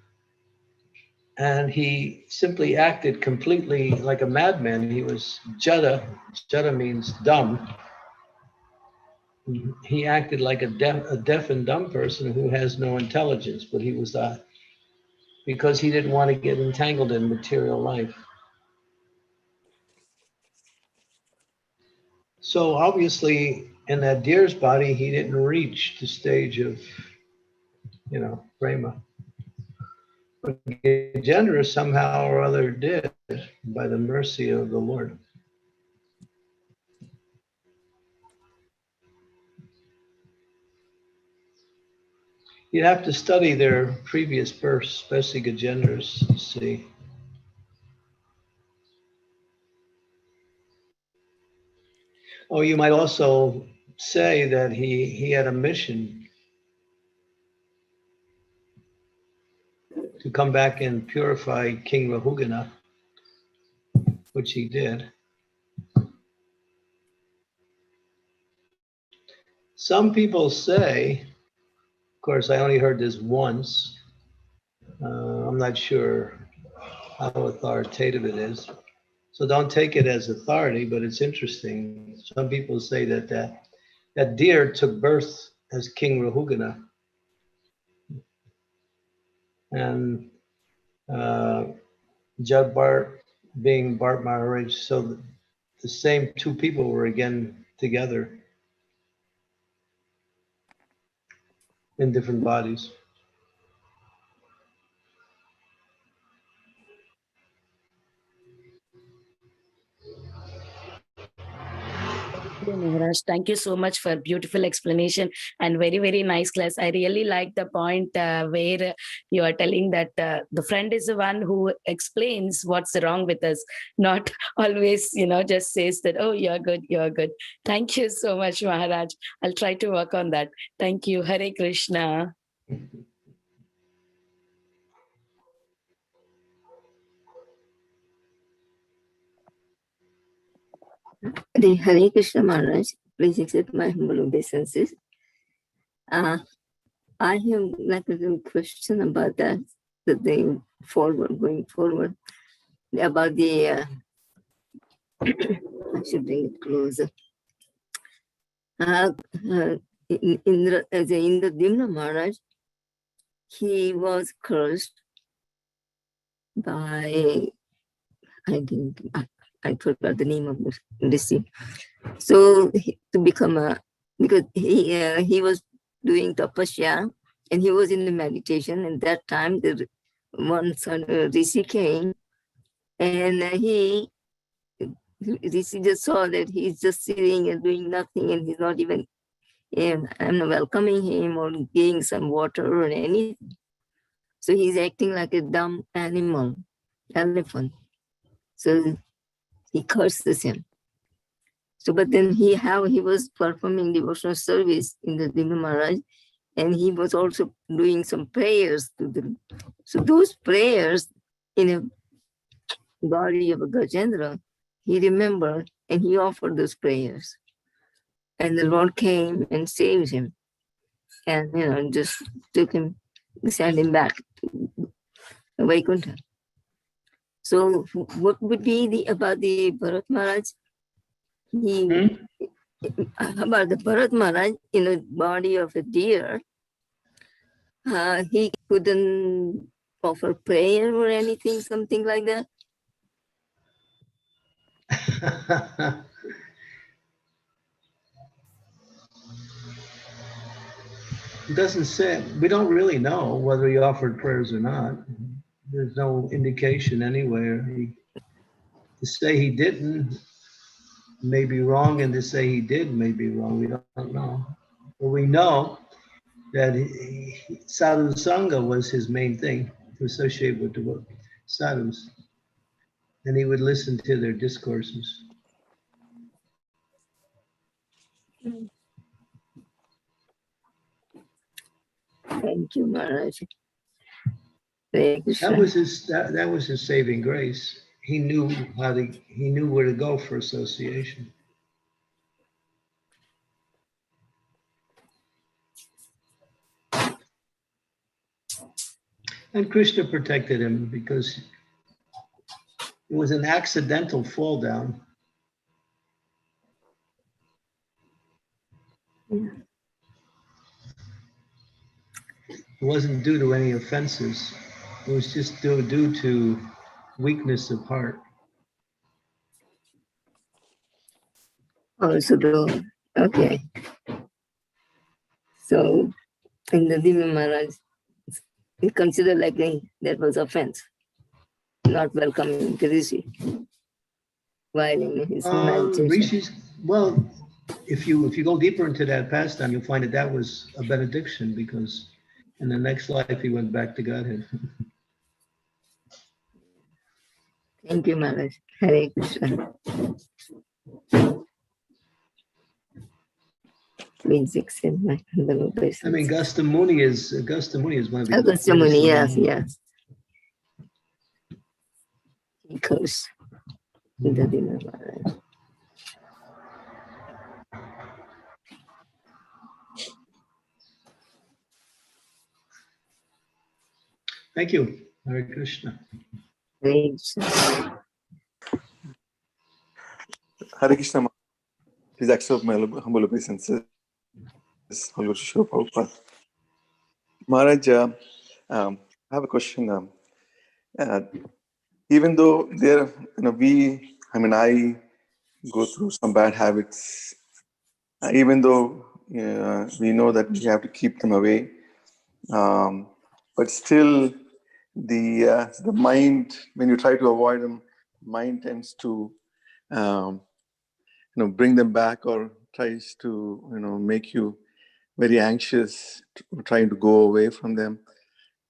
And he simply acted completely like a madman. He was Jada. Jada means dumb. He acted like a deaf and dumb person who has no intelligence, but he was that because he didn't want to get entangled in material life. So obviously, in that deer's body, he didn't reach the stage of, prema. But Gajendra somehow or other did, by the mercy of the Lord. You'd have to study their previous births, especially Gajendra's, to see. Or you might also say that he had a mission to come back and purify King Rahugana, which he did. Some people say, of course, I only heard this once. I'm not sure how authoritative it is. So don't take it as authority, but it's interesting. Some people say that deer took birth as King Rahugana. And Jadbart being Bharat Maharaj, so the same 2 people were again together in different bodies. Maharaj, thank you so much for beautiful explanation and very, very nice class. I really like the point where you are telling that the friend is the one who explains what's wrong with us, not always, just says that, oh, you're good, you're good. Thank you so much, Maharaj. I'll try to work on that. Thank you. Hare Krishna. Hare Krishna Maharaj, please accept my humble obeisances. I have like a question about that thing going forward. about the, I should bring it closer. Indra Maharaj, he was cursed by, I forgot the name of the rishi. So to become because he was doing tapasya and he was in the meditation, and that time the one son rishi came, and rishi just saw that he's just sitting and doing nothing, and he's not even I'm not welcoming him or giving some water or anything. So he's acting like a dumb elephant. So he curses him. So, but then he was performing devotional service in the Divya Maharaj, and he was also doing some prayers to them. So those prayers in a body of a Gajendra, he remembered and he offered those prayers. And the Lord came and saved him. And just took him, sent him back to Vaikuntha. So what would be about the Bharat Maharaj? About the Bharat Maharaj in the body of a deer, he couldn't offer prayer or anything, something like that. It doesn't say, we don't really know whether he offered prayers or not. There's no indication anywhere. To say he didn't may be wrong, and to say he did may be wrong. We don't know. But we know that sadhu sangha was his main thing, to associate with the sadhus. And he would listen to their discourses. Thank you, Maharaj. That was his saving grace. He knew where to go for association. And Krishna protected him because it was an accidental fall down. It wasn't due to any offenses. It was just due to weakness of heart. Also, okay. So, in the Divya Maharaj, he considered like that was offense, not welcoming the rishi while in his meditation. Rishis, well, if you go deeper into that pastime, you'll find that was a benediction, because in the next life he went back to Godhead. Thank you, Maharaj. Hare Krishna. Please accept my humble obeisance. I mean, Agastya Muni is one of the Agastya Muni, yes. He cursed the Divya Maharaj. Thank you. Hare Krishna. Hare Krishna. Hare Krishna. Please accept my humble obeisances. Maharaj, I have a question. Even though I go through some bad habits, even though we know that we have to keep them away, but still the mind, when you try to avoid them, mind tends to bring them back, or tries to make you very anxious, trying to go away from them.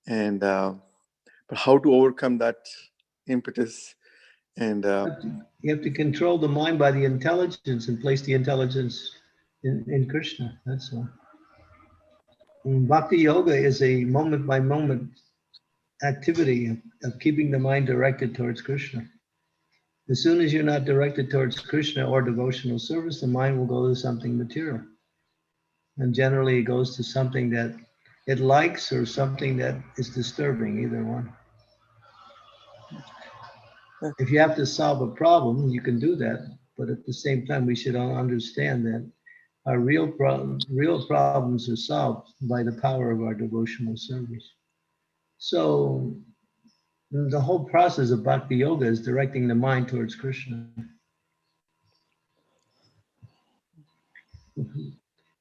And but how to overcome that impetus? And you have to control the mind by the intelligence and place the intelligence in Krishna. That's all. And Bhakti Yoga is a moment by moment activity of keeping the mind directed towards Krishna. As soon as you're not directed towards Krishna or devotional service, the mind will go to something material. And generally it goes to something that it likes or something that is disturbing, either one. if you have to solve a problem, you can do that. But at the same time, we should all understand that our real problems are solved by the power of our devotional service. So the whole process of Bhakti Yoga is directing the mind towards Krishna.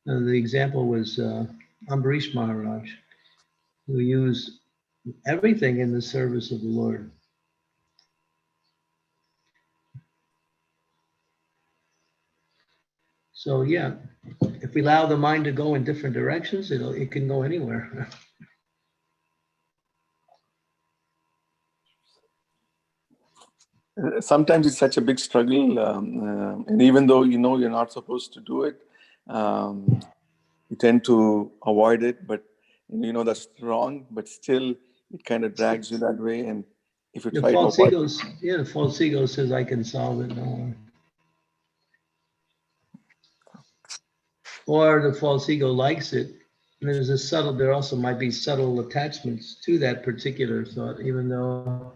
The example was Ambarish Maharaj, who used everything in the service of the Lord. So yeah, if we allow the mind to go in different directions, it can go anywhere. Sometimes it's such a big struggle, and even though you know you're not supposed to do it, you tend to avoid it, but you know that's wrong, but still it kind of drags you that way. And if you The try to false avoid ego, the false ego says I can solve it. No. Or the false ego likes it. And there also might be subtle attachments to that particular thought, even though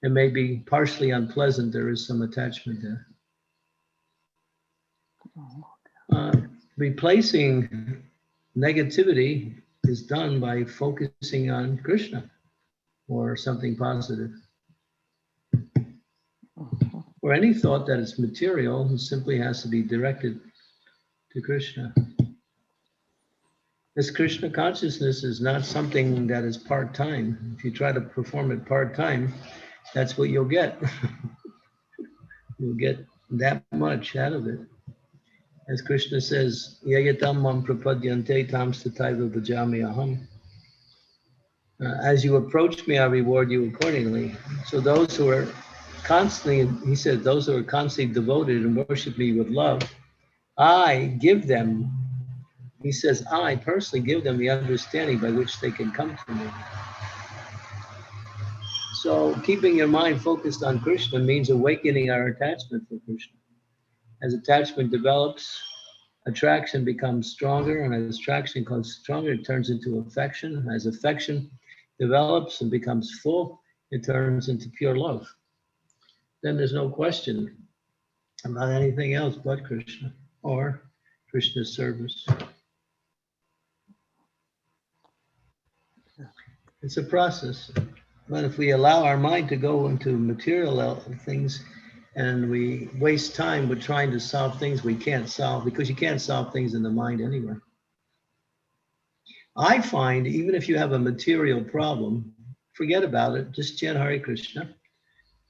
it may be partially unpleasant, there is some attachment there. Replacing negativity is done by focusing on Krishna or something positive. Or any thought that is material simply has to be directed to Krishna. This Krishna consciousness is not something that is part-time. If you try to perform it part-time, that's what you'll get. You'll get that much out of it. As Krishna says, Yayatam mam prapadyante tam stataiva bhajami aham. As you approach me, I reward you accordingly. So those who are constantly, he said, those who are constantly devoted and worship me with love, I give them, he says, I personally give them the understanding by which they can come to me. So keeping your mind focused on Krishna means awakening our attachment for Krishna. As attachment develops, attraction becomes stronger, and as attraction becomes stronger, it turns into affection. As affection develops and becomes full, it turns into pure love. Then there's no question about anything else but Krishna or Krishna's service. It's a process. But if we allow our mind to go into material things and we waste time with trying to solve things we can't solve, because you can't solve things in the mind anyway. I find even if you have a material problem, forget about it, just chant Hare Krishna.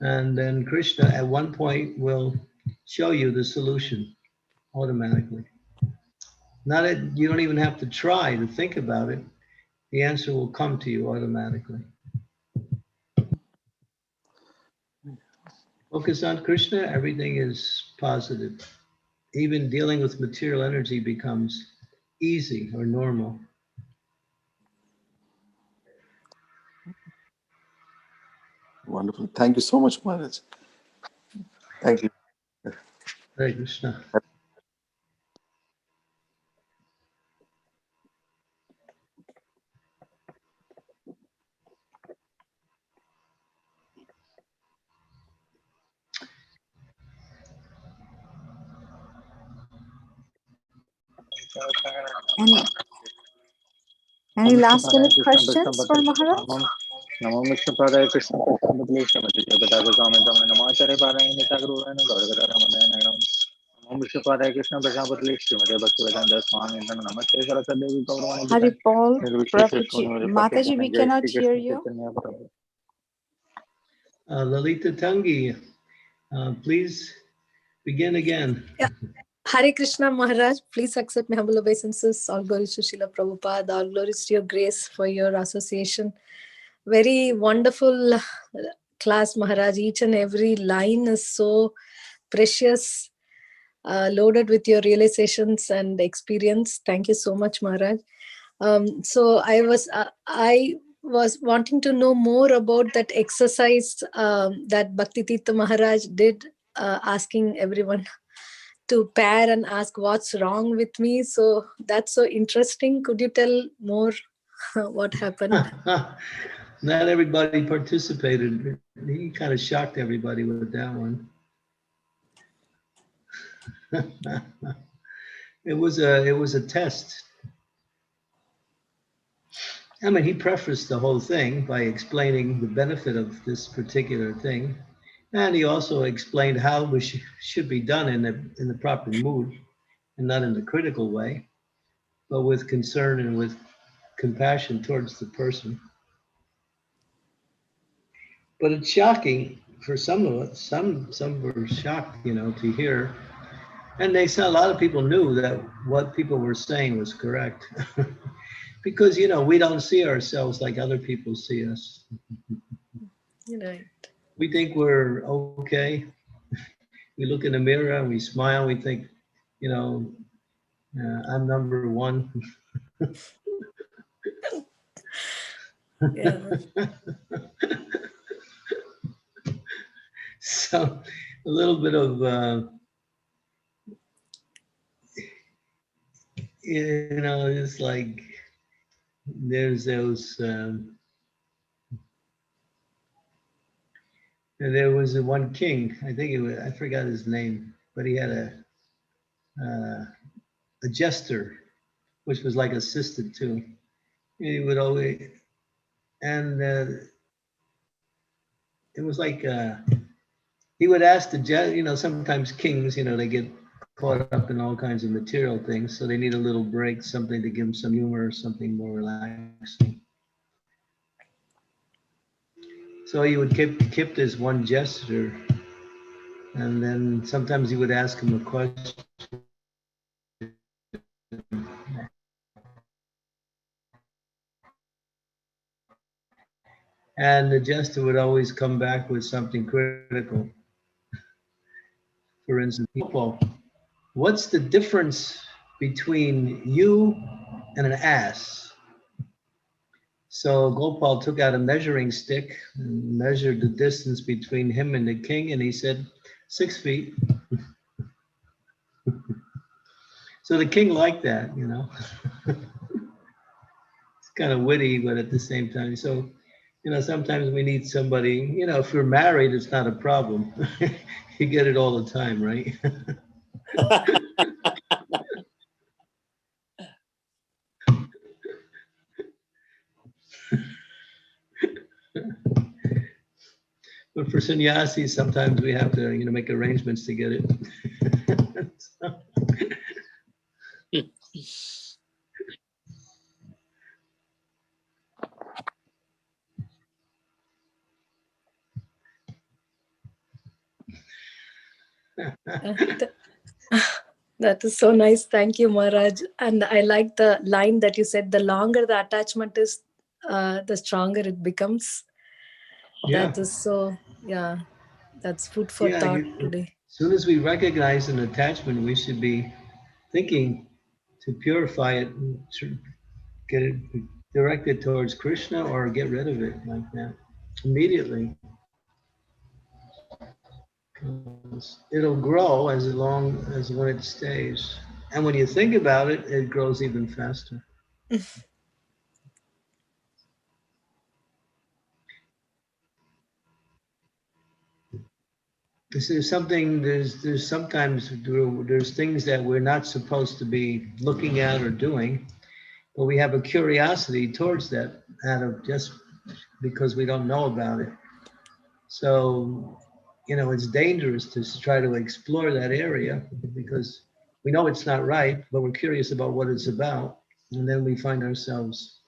And then Krishna at one point will show you the solution automatically. Not that you don't even have to try to think about it. The answer will come to you automatically. Focus on Krishna, everything is positive. Even dealing with material energy becomes easy or normal. Wonderful. Thank you so much, Maharaj. Thank you. Hare Krishna. Any last minute questions for Maharaj? Namo Vishnu Padaya Krishna Prabhupada Srimati Jagata Swami Maharaj Parayani Sagruvana Gauragara Ramadana Namo Vishnu Padaya Krishna Prabhupada Srimati Bhaktivedanta Swami Namaste Saraswati Devi Gauravani Hari Paul, Nirvishesha Prabhuji, Shunyavari Mataji, we Jai cannot Shri hear Krishna you. Chaitanya Prabhu. Lalita Tangi, please begin again. Yeah. Hare Krishna Maharaj, please accept my humble obeisances. All glories to Srila Prabhupada, all glories to your grace for your association. Very wonderful class, Maharaj. Each and every line is so precious, loaded with your realizations and experience. Thank you so much, Maharaj. So I was wanting to know more about that exercise that Bhakti Tirtha Maharaj did, asking everyone to pair and ask what's wrong with me. So that's so interesting. Could you tell more what happened? Not everybody participated. He kind of shocked everybody with that one. It was a test. I mean, he prefaced the whole thing by explaining the benefit of this particular thing, and he also explained how we should be done in the proper mood, and not in the critical way, but with concern and with compassion towards the person. But it's shocking for some of us. Some were shocked, to hear. And a lot of people knew that what people were saying was correct. Because, we don't see ourselves like other people see us. Right. We think we're okay. We look in the mirror and we smile. We think, I'm number one. Yeah. So a little bit of, it's like there's those, there was one king, I forgot his name, but he had a jester, which was like assistant too. He would always, and it was like, he would ask the jester, sometimes kings, they get caught up in all kinds of material things, so they need a little break, something to give them some humor, something more relaxing. So he would keep this one jester, and then sometimes he would ask him a question. And the jester would always come back with something critical. For instance, Gopal, what's the difference between you and an ass? So Gopal took out a measuring stick and measured the distance between him and the king, and he said, 6 feet. So the king liked that, It's kind of witty, but at the same time. So, sometimes we need somebody, if we're married, it's not a problem. You get it all the time, right? But for sannyasis, sometimes we have to, make arrangements to get it. That is so nice. Thank you, Maharaj. And I like the line that you said, the longer the attachment is, the stronger it becomes. Yeah. That is so, that's food for thought today. As soon as we recognize an attachment, we should be thinking to purify it, and get it directed towards Krishna, or get rid of it like that immediately. It'll grow as long as when it stays. And when you think about it, it grows even faster. There's sometimes there's things that we're not supposed to be looking at or doing, but we have a curiosity towards that out of just because we don't know about it. So, it's dangerous to try to explore that area because we know it's not right, but we're curious about what it's about. And then we find ourselves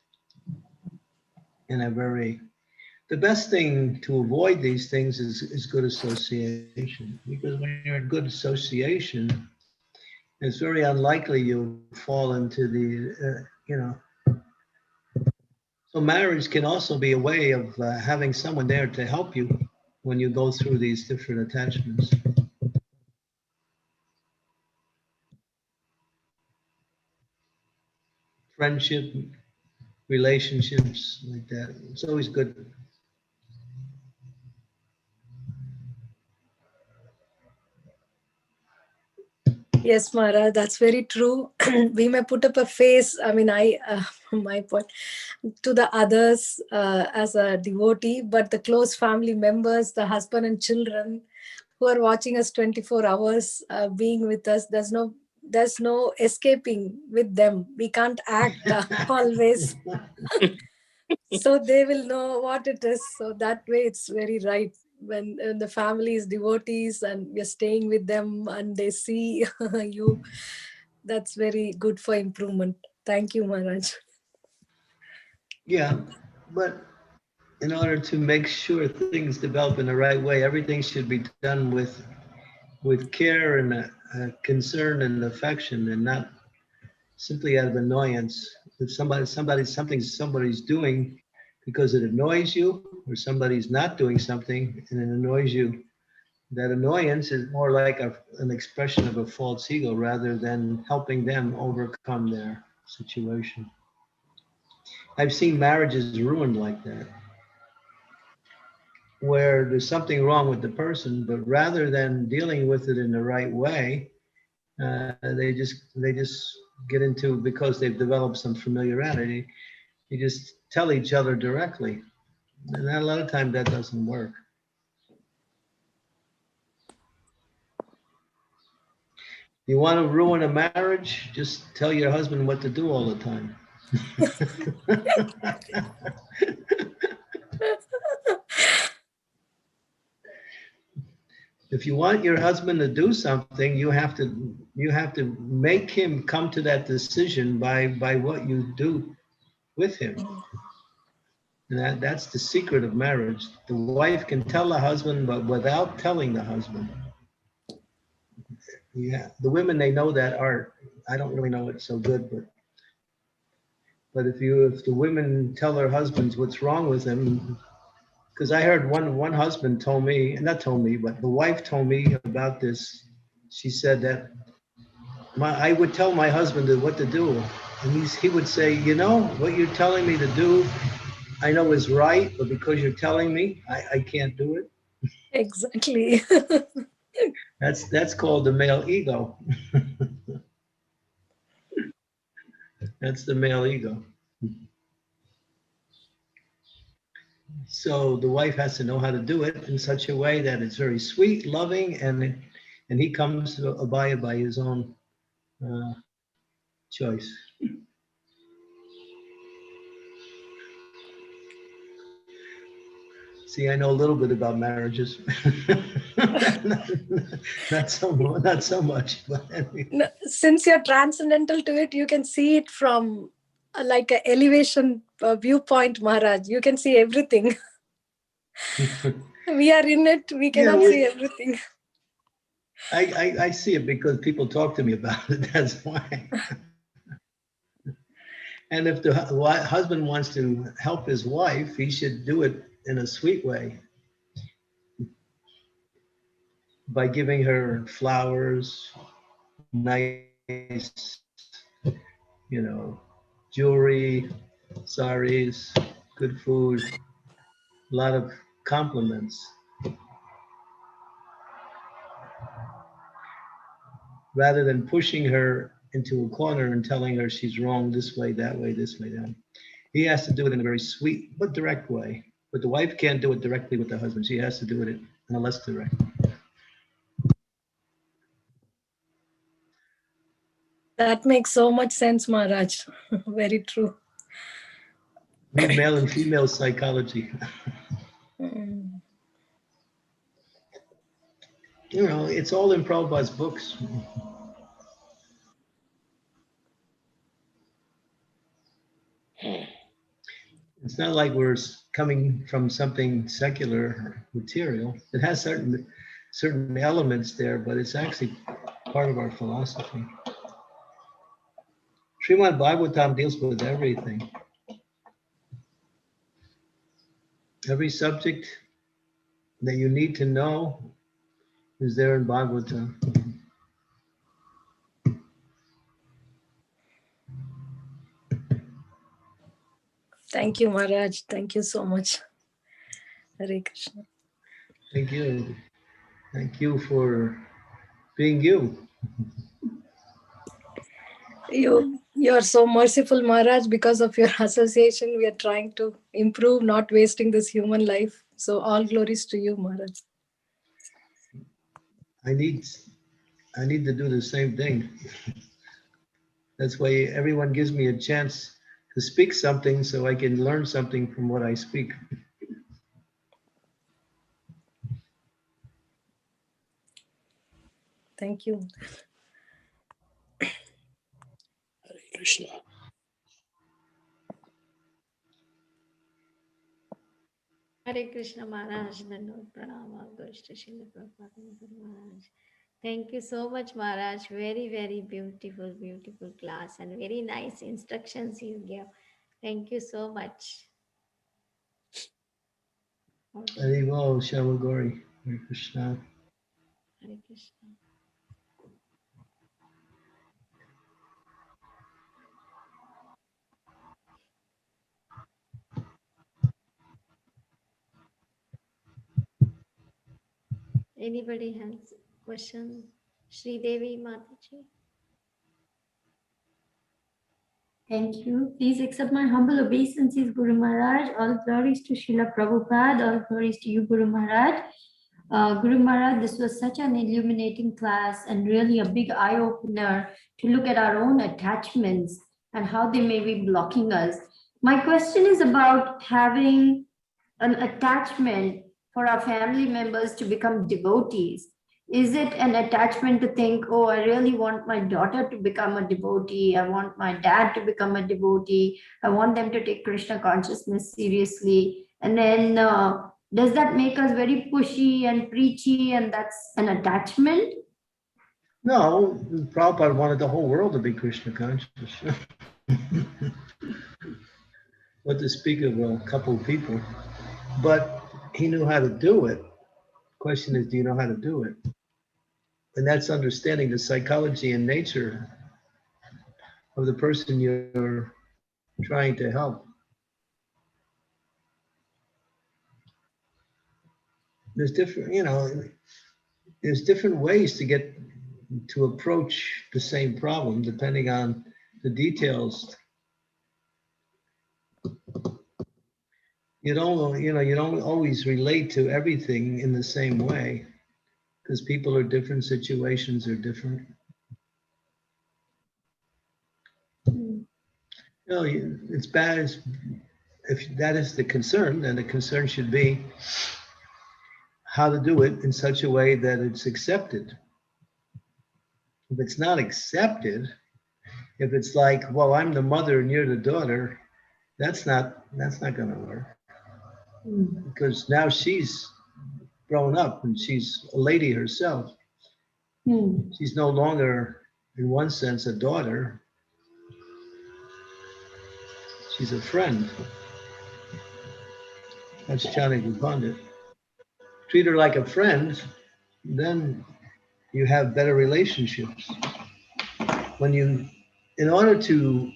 in the best thing to avoid these things is good association. Because when you're in good association, it's very unlikely you'll fall into the, So marriage can also be a way of having someone there to help you when you go through these different attachments. Friendship, relationships like that. It's always good. Yes, Maharaj, that's very true. We may put up a face. I mean, from my point, to the others as a devotee, but the close family members, the husband and children who are watching us 24 hours, being with us, there's no escaping with them. We can't act always. So they will know what it is. So that way it's very right. When the family is devotees and we're staying with them and they see you, that's very good for improvement. Thank you, Maharaj. Yeah, but in order to make sure things develop in the right way, everything should be done with care and concern and affection, and not simply out of annoyance. If somebody's doing because it annoys you, or somebody's not doing something and it annoys you, that annoyance is more like an expression of a false ego rather than helping them overcome their situation. I've seen marriages ruined like that, where there's something wrong with the person, but rather than dealing with it in the right way, they just get into, because they've developed some familiarity, they just tell each other directly. And a lot of times that doesn't work. You want to ruin a marriage? Just tell your husband what to do all the time. If you want your husband to do something, you have to make him come to that decision by what you do with him. And that's the secret of marriage. The wife can tell the husband, but without telling the husband. Yeah, the women, they know that art. I don't really know it so good, but if the women tell their husbands what's wrong with them, because I heard one husband told me, not told me, but the wife told me about this. She said that I would tell my husband what to do, and he would say, you know, what you're telling me to do, I know is right, but because you're telling me, I can't do it. Exactly. That's called the male ego. That's the male ego. So the wife has to know how to do it in such a way that it's very sweet, loving, and he comes to abide by his own choice. See, I know a little bit about marriages. not so much. But anyway. No, since you're transcendental to it, you can see it from like an elevation viewpoint, Maharaj. You can see everything. We are in it. We cannot see everything. I see it because people talk to me about it. That's why. And if the husband wants to help his wife, he should do it in a sweet way. By giving her flowers, nice, jewelry, saris, good food, a lot of compliments. Rather than pushing her into a corner and telling her she's wrong this way, that way, this way, that. He has to do it in a very sweet but direct way. But the wife can't do it directly with the husband. She has to do it in a less direct. That makes so much sense, Maharaj. Very true. Male and female psychology. It's all in Prabhupada's books. It's not like we're coming from something secular, material. It has certain elements there, but it's actually part of our philosophy. Srimad Bhagavatam deals with everything. Every subject that you need to know is there in Bhagavatam. Thank you, Maharaj. Thank you so much. Hare Krishna. Thank you. Thank you for being you. You're so merciful, Maharaj. Because of your association, we are trying to improve, not wasting this human life. So all glories to you, Maharaj. I need to do the same thing. That's why everyone gives me a chance to speak something so I can learn something from what I speak. Thank you. Hare Krishna. Hare Krishna Maharaj, Dandavad Pranam, all glories to Srila Prabhupada and Guru Maharaj. Thank you so much, Maharaj. Very, very beautiful, beautiful class and very nice instructions you gave. Thank you so much. Haribo, Shamagori, Hare Krishna. Hare Krishna. Anybody has question? Sri Devi Mataji. Thank you. Please accept my humble obeisances, Guru Maharaj. All glories to Srila Prabhupada. All glories to you, Guru Maharaj. Guru Maharaj, this was such an illuminating class and really a big eye-opener to look at our own attachments and how they may be blocking us. My question is about having an attachment for our family members to become devotees. Is it an attachment to think, oh, I really want my daughter to become a devotee, I want my dad to become a devotee, I want them to take Krishna consciousness seriously, and then does that make us very pushy and preachy, and that's an attachment? No, Prabhupada wanted the whole world to be Krishna conscious. What to speak of a couple of people. But he knew how to do it. Question is, do you know how to do it? And that's understanding the psychology and nature of the person you're trying to help. There's different, there's different ways to approach the same problem depending on the details. You don't always relate to everything in the same way because people are different, situations are different. It's bad. If that is the concern, then the concern should be how to do it in such a way that it's accepted. If it's not accepted, if it's like, well, I'm the mother and you're the daughter, that's not going to work. Because now she's grown up and she's a lady herself. She's no longer, in one sense, a daughter. She's a friend. That's Chanakya Pandit. Treat her like a friend, then you have better relationships. In order to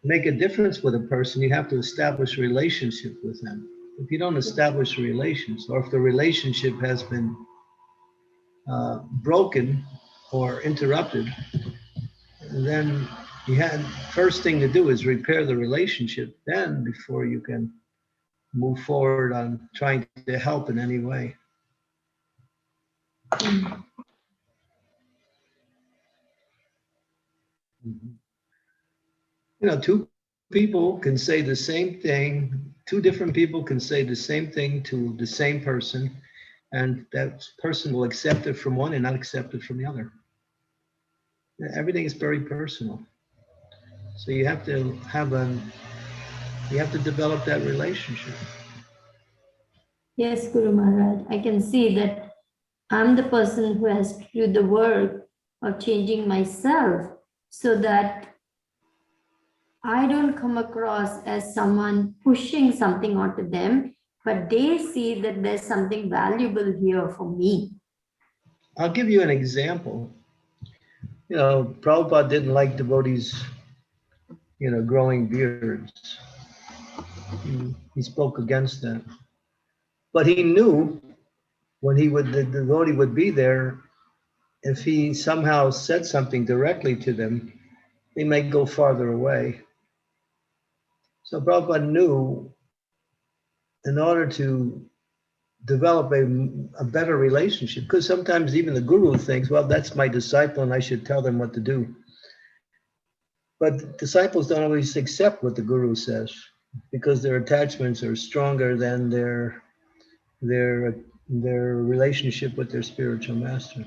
make a difference with a person, you have to establish a relationship with them. If you don't establish relations, or if the relationship has been broken or interrupted, then first thing to do is repair the relationship, then before you can move forward on trying to help in any way. Two people can say the same thing, two different people can say the same thing to the same person, and that person will accept it from one and not accept it from the other. Everything is very personal. So you have to develop that relationship. Yes, Guru Maharaj, I can see that I'm the person who has to do the work of changing myself so that I don't come across as someone pushing something onto them, but they see that there's something valuable here for me. I'll give you an example. Prabhupada didn't like devotees, growing beards. He spoke against that. But he knew when the devotee would be there, if he somehow said something directly to them, they may go farther away. So Prabhupada knew in order to develop a better relationship, because sometimes even the guru thinks, well, that's my disciple and I should tell them what to do. But disciples don't always accept what the guru says because their attachments are stronger than their relationship with their spiritual master.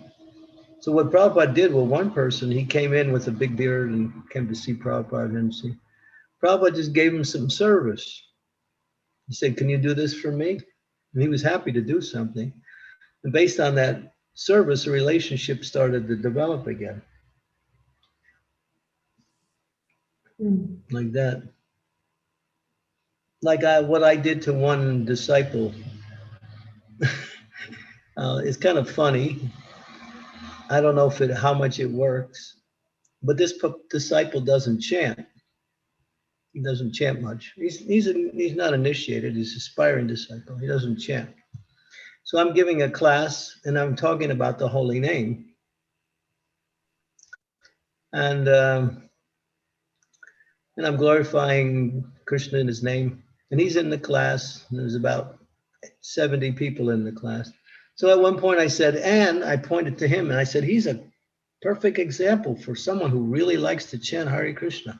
So what Prabhupada did with one person, he came in with a big beard and came to see Prabhupada, and Prabhupada just gave him some service. He said, can you do this for me? And he was happy to do something. And based on that service, a relationship started to develop again. Like that. Like what I did to one disciple. It's kind of funny. I don't know how much it works, but this disciple doesn't chant. He doesn't chant much. He's not initiated. He's an aspiring disciple. He doesn't chant. So I'm giving a class and I'm talking about the holy name. And I'm glorifying Krishna in his name. And he's in the class. And there's about 70 people in the class. So at one point I said, and I pointed to him and I said, he's a perfect example for someone who really likes to chant Hare Krishna.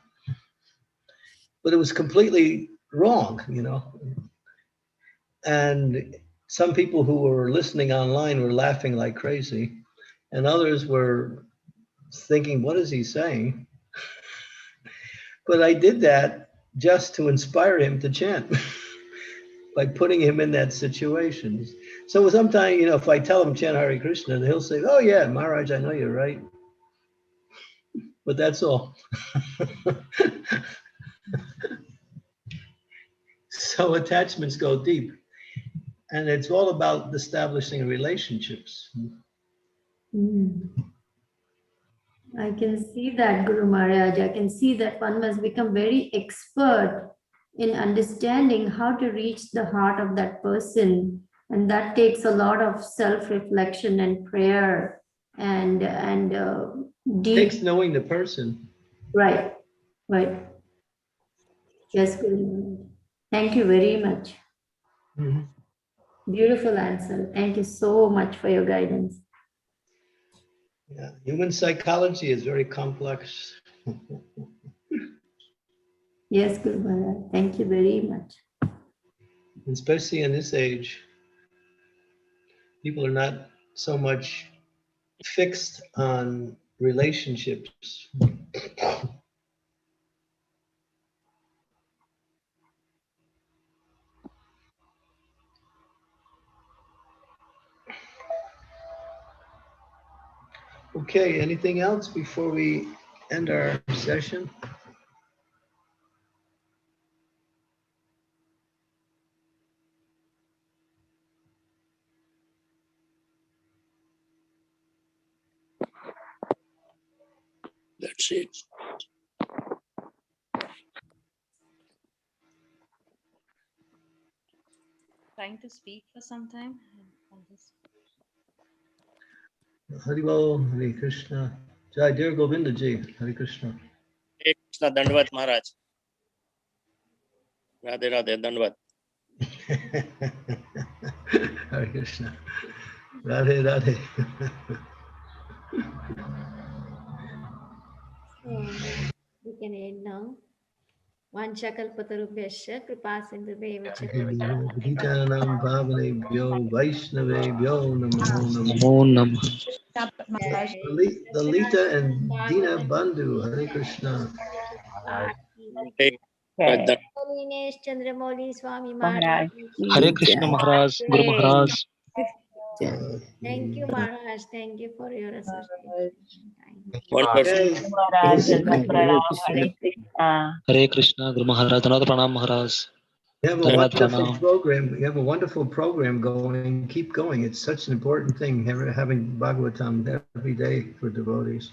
But it was completely wrong, you know. And some people who were listening online were laughing like crazy. And others were thinking, what is he saying? But I did that just to inspire him to chant by putting him in that situation. So sometimes, you know, if I tell him chant Hare Krishna, he'll say, oh yeah, Maharaj, I know you're right. But that's all. So attachments go deep. And it's all about establishing relationships. I can see that, Guru Maharaj. I can see that one must become very expert in understanding how to reach the heart of that person. And that takes a lot of self-reflection and prayer and deep. It takes knowing the person. Right, right. Yes, Guru Maharaj. Thank you very much. Beautiful answer. Thank you so much for your guidance. Yeah, human psychology is very complex. Yes, Guru Maharaj. Thank you very much. Especially in this age, people are not so much fixed on relationships. Okay, anything else before we end our session? That's it. Trying to speak for some time. Haribol, Hare Krishna. Jai Dear Govinda Ji, Hare Krishna. Hare Krishna, Dandvat Maharaj. Radhe Radhe, Dandvat. Hare Krishna. Radhe Radhe. We can end now. Vanchakalpatarubhyasya kripa sindhubheva cha Gita-nam bhavanebhyo Vaishnavebhyo namo Namo namo. Namo. The Lita and Dina Bandhu, Hare Krishna. Candramauli Swami Maharaj. Hare Krishna Maharaj, Guru Maharaj. Thank you, Maharaj. Thank you for your association. Hare Krishna, Guru Maharaj. Another Pranam Maharaj. You have a wonderful program. You have a wonderful program going. Keep going. It's such an important thing, having Bhagavatam every day for devotees.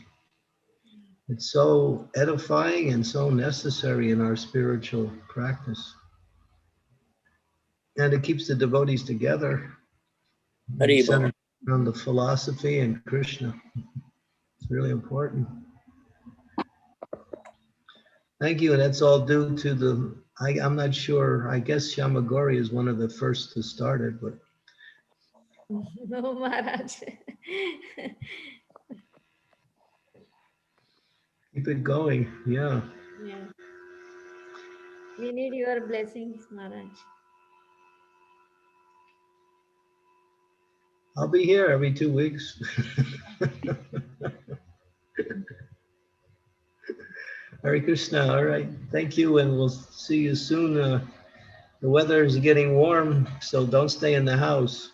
It's so edifying and so necessary in our spiritual practice. And it keeps the devotees together, centered on the philosophy and Krishna. It's really important. Thank you, and that's all due to the, I'm not sure, I guess Shamagori is one of the first to start it, but No, Maharaj. keep it going, yeah. Yeah. We need your blessings, Maharaj. I'll be here every 2 weeks. Hare Krishna, all right, thank you, and we'll see you soon. The weather is getting warm, so don't stay in the house.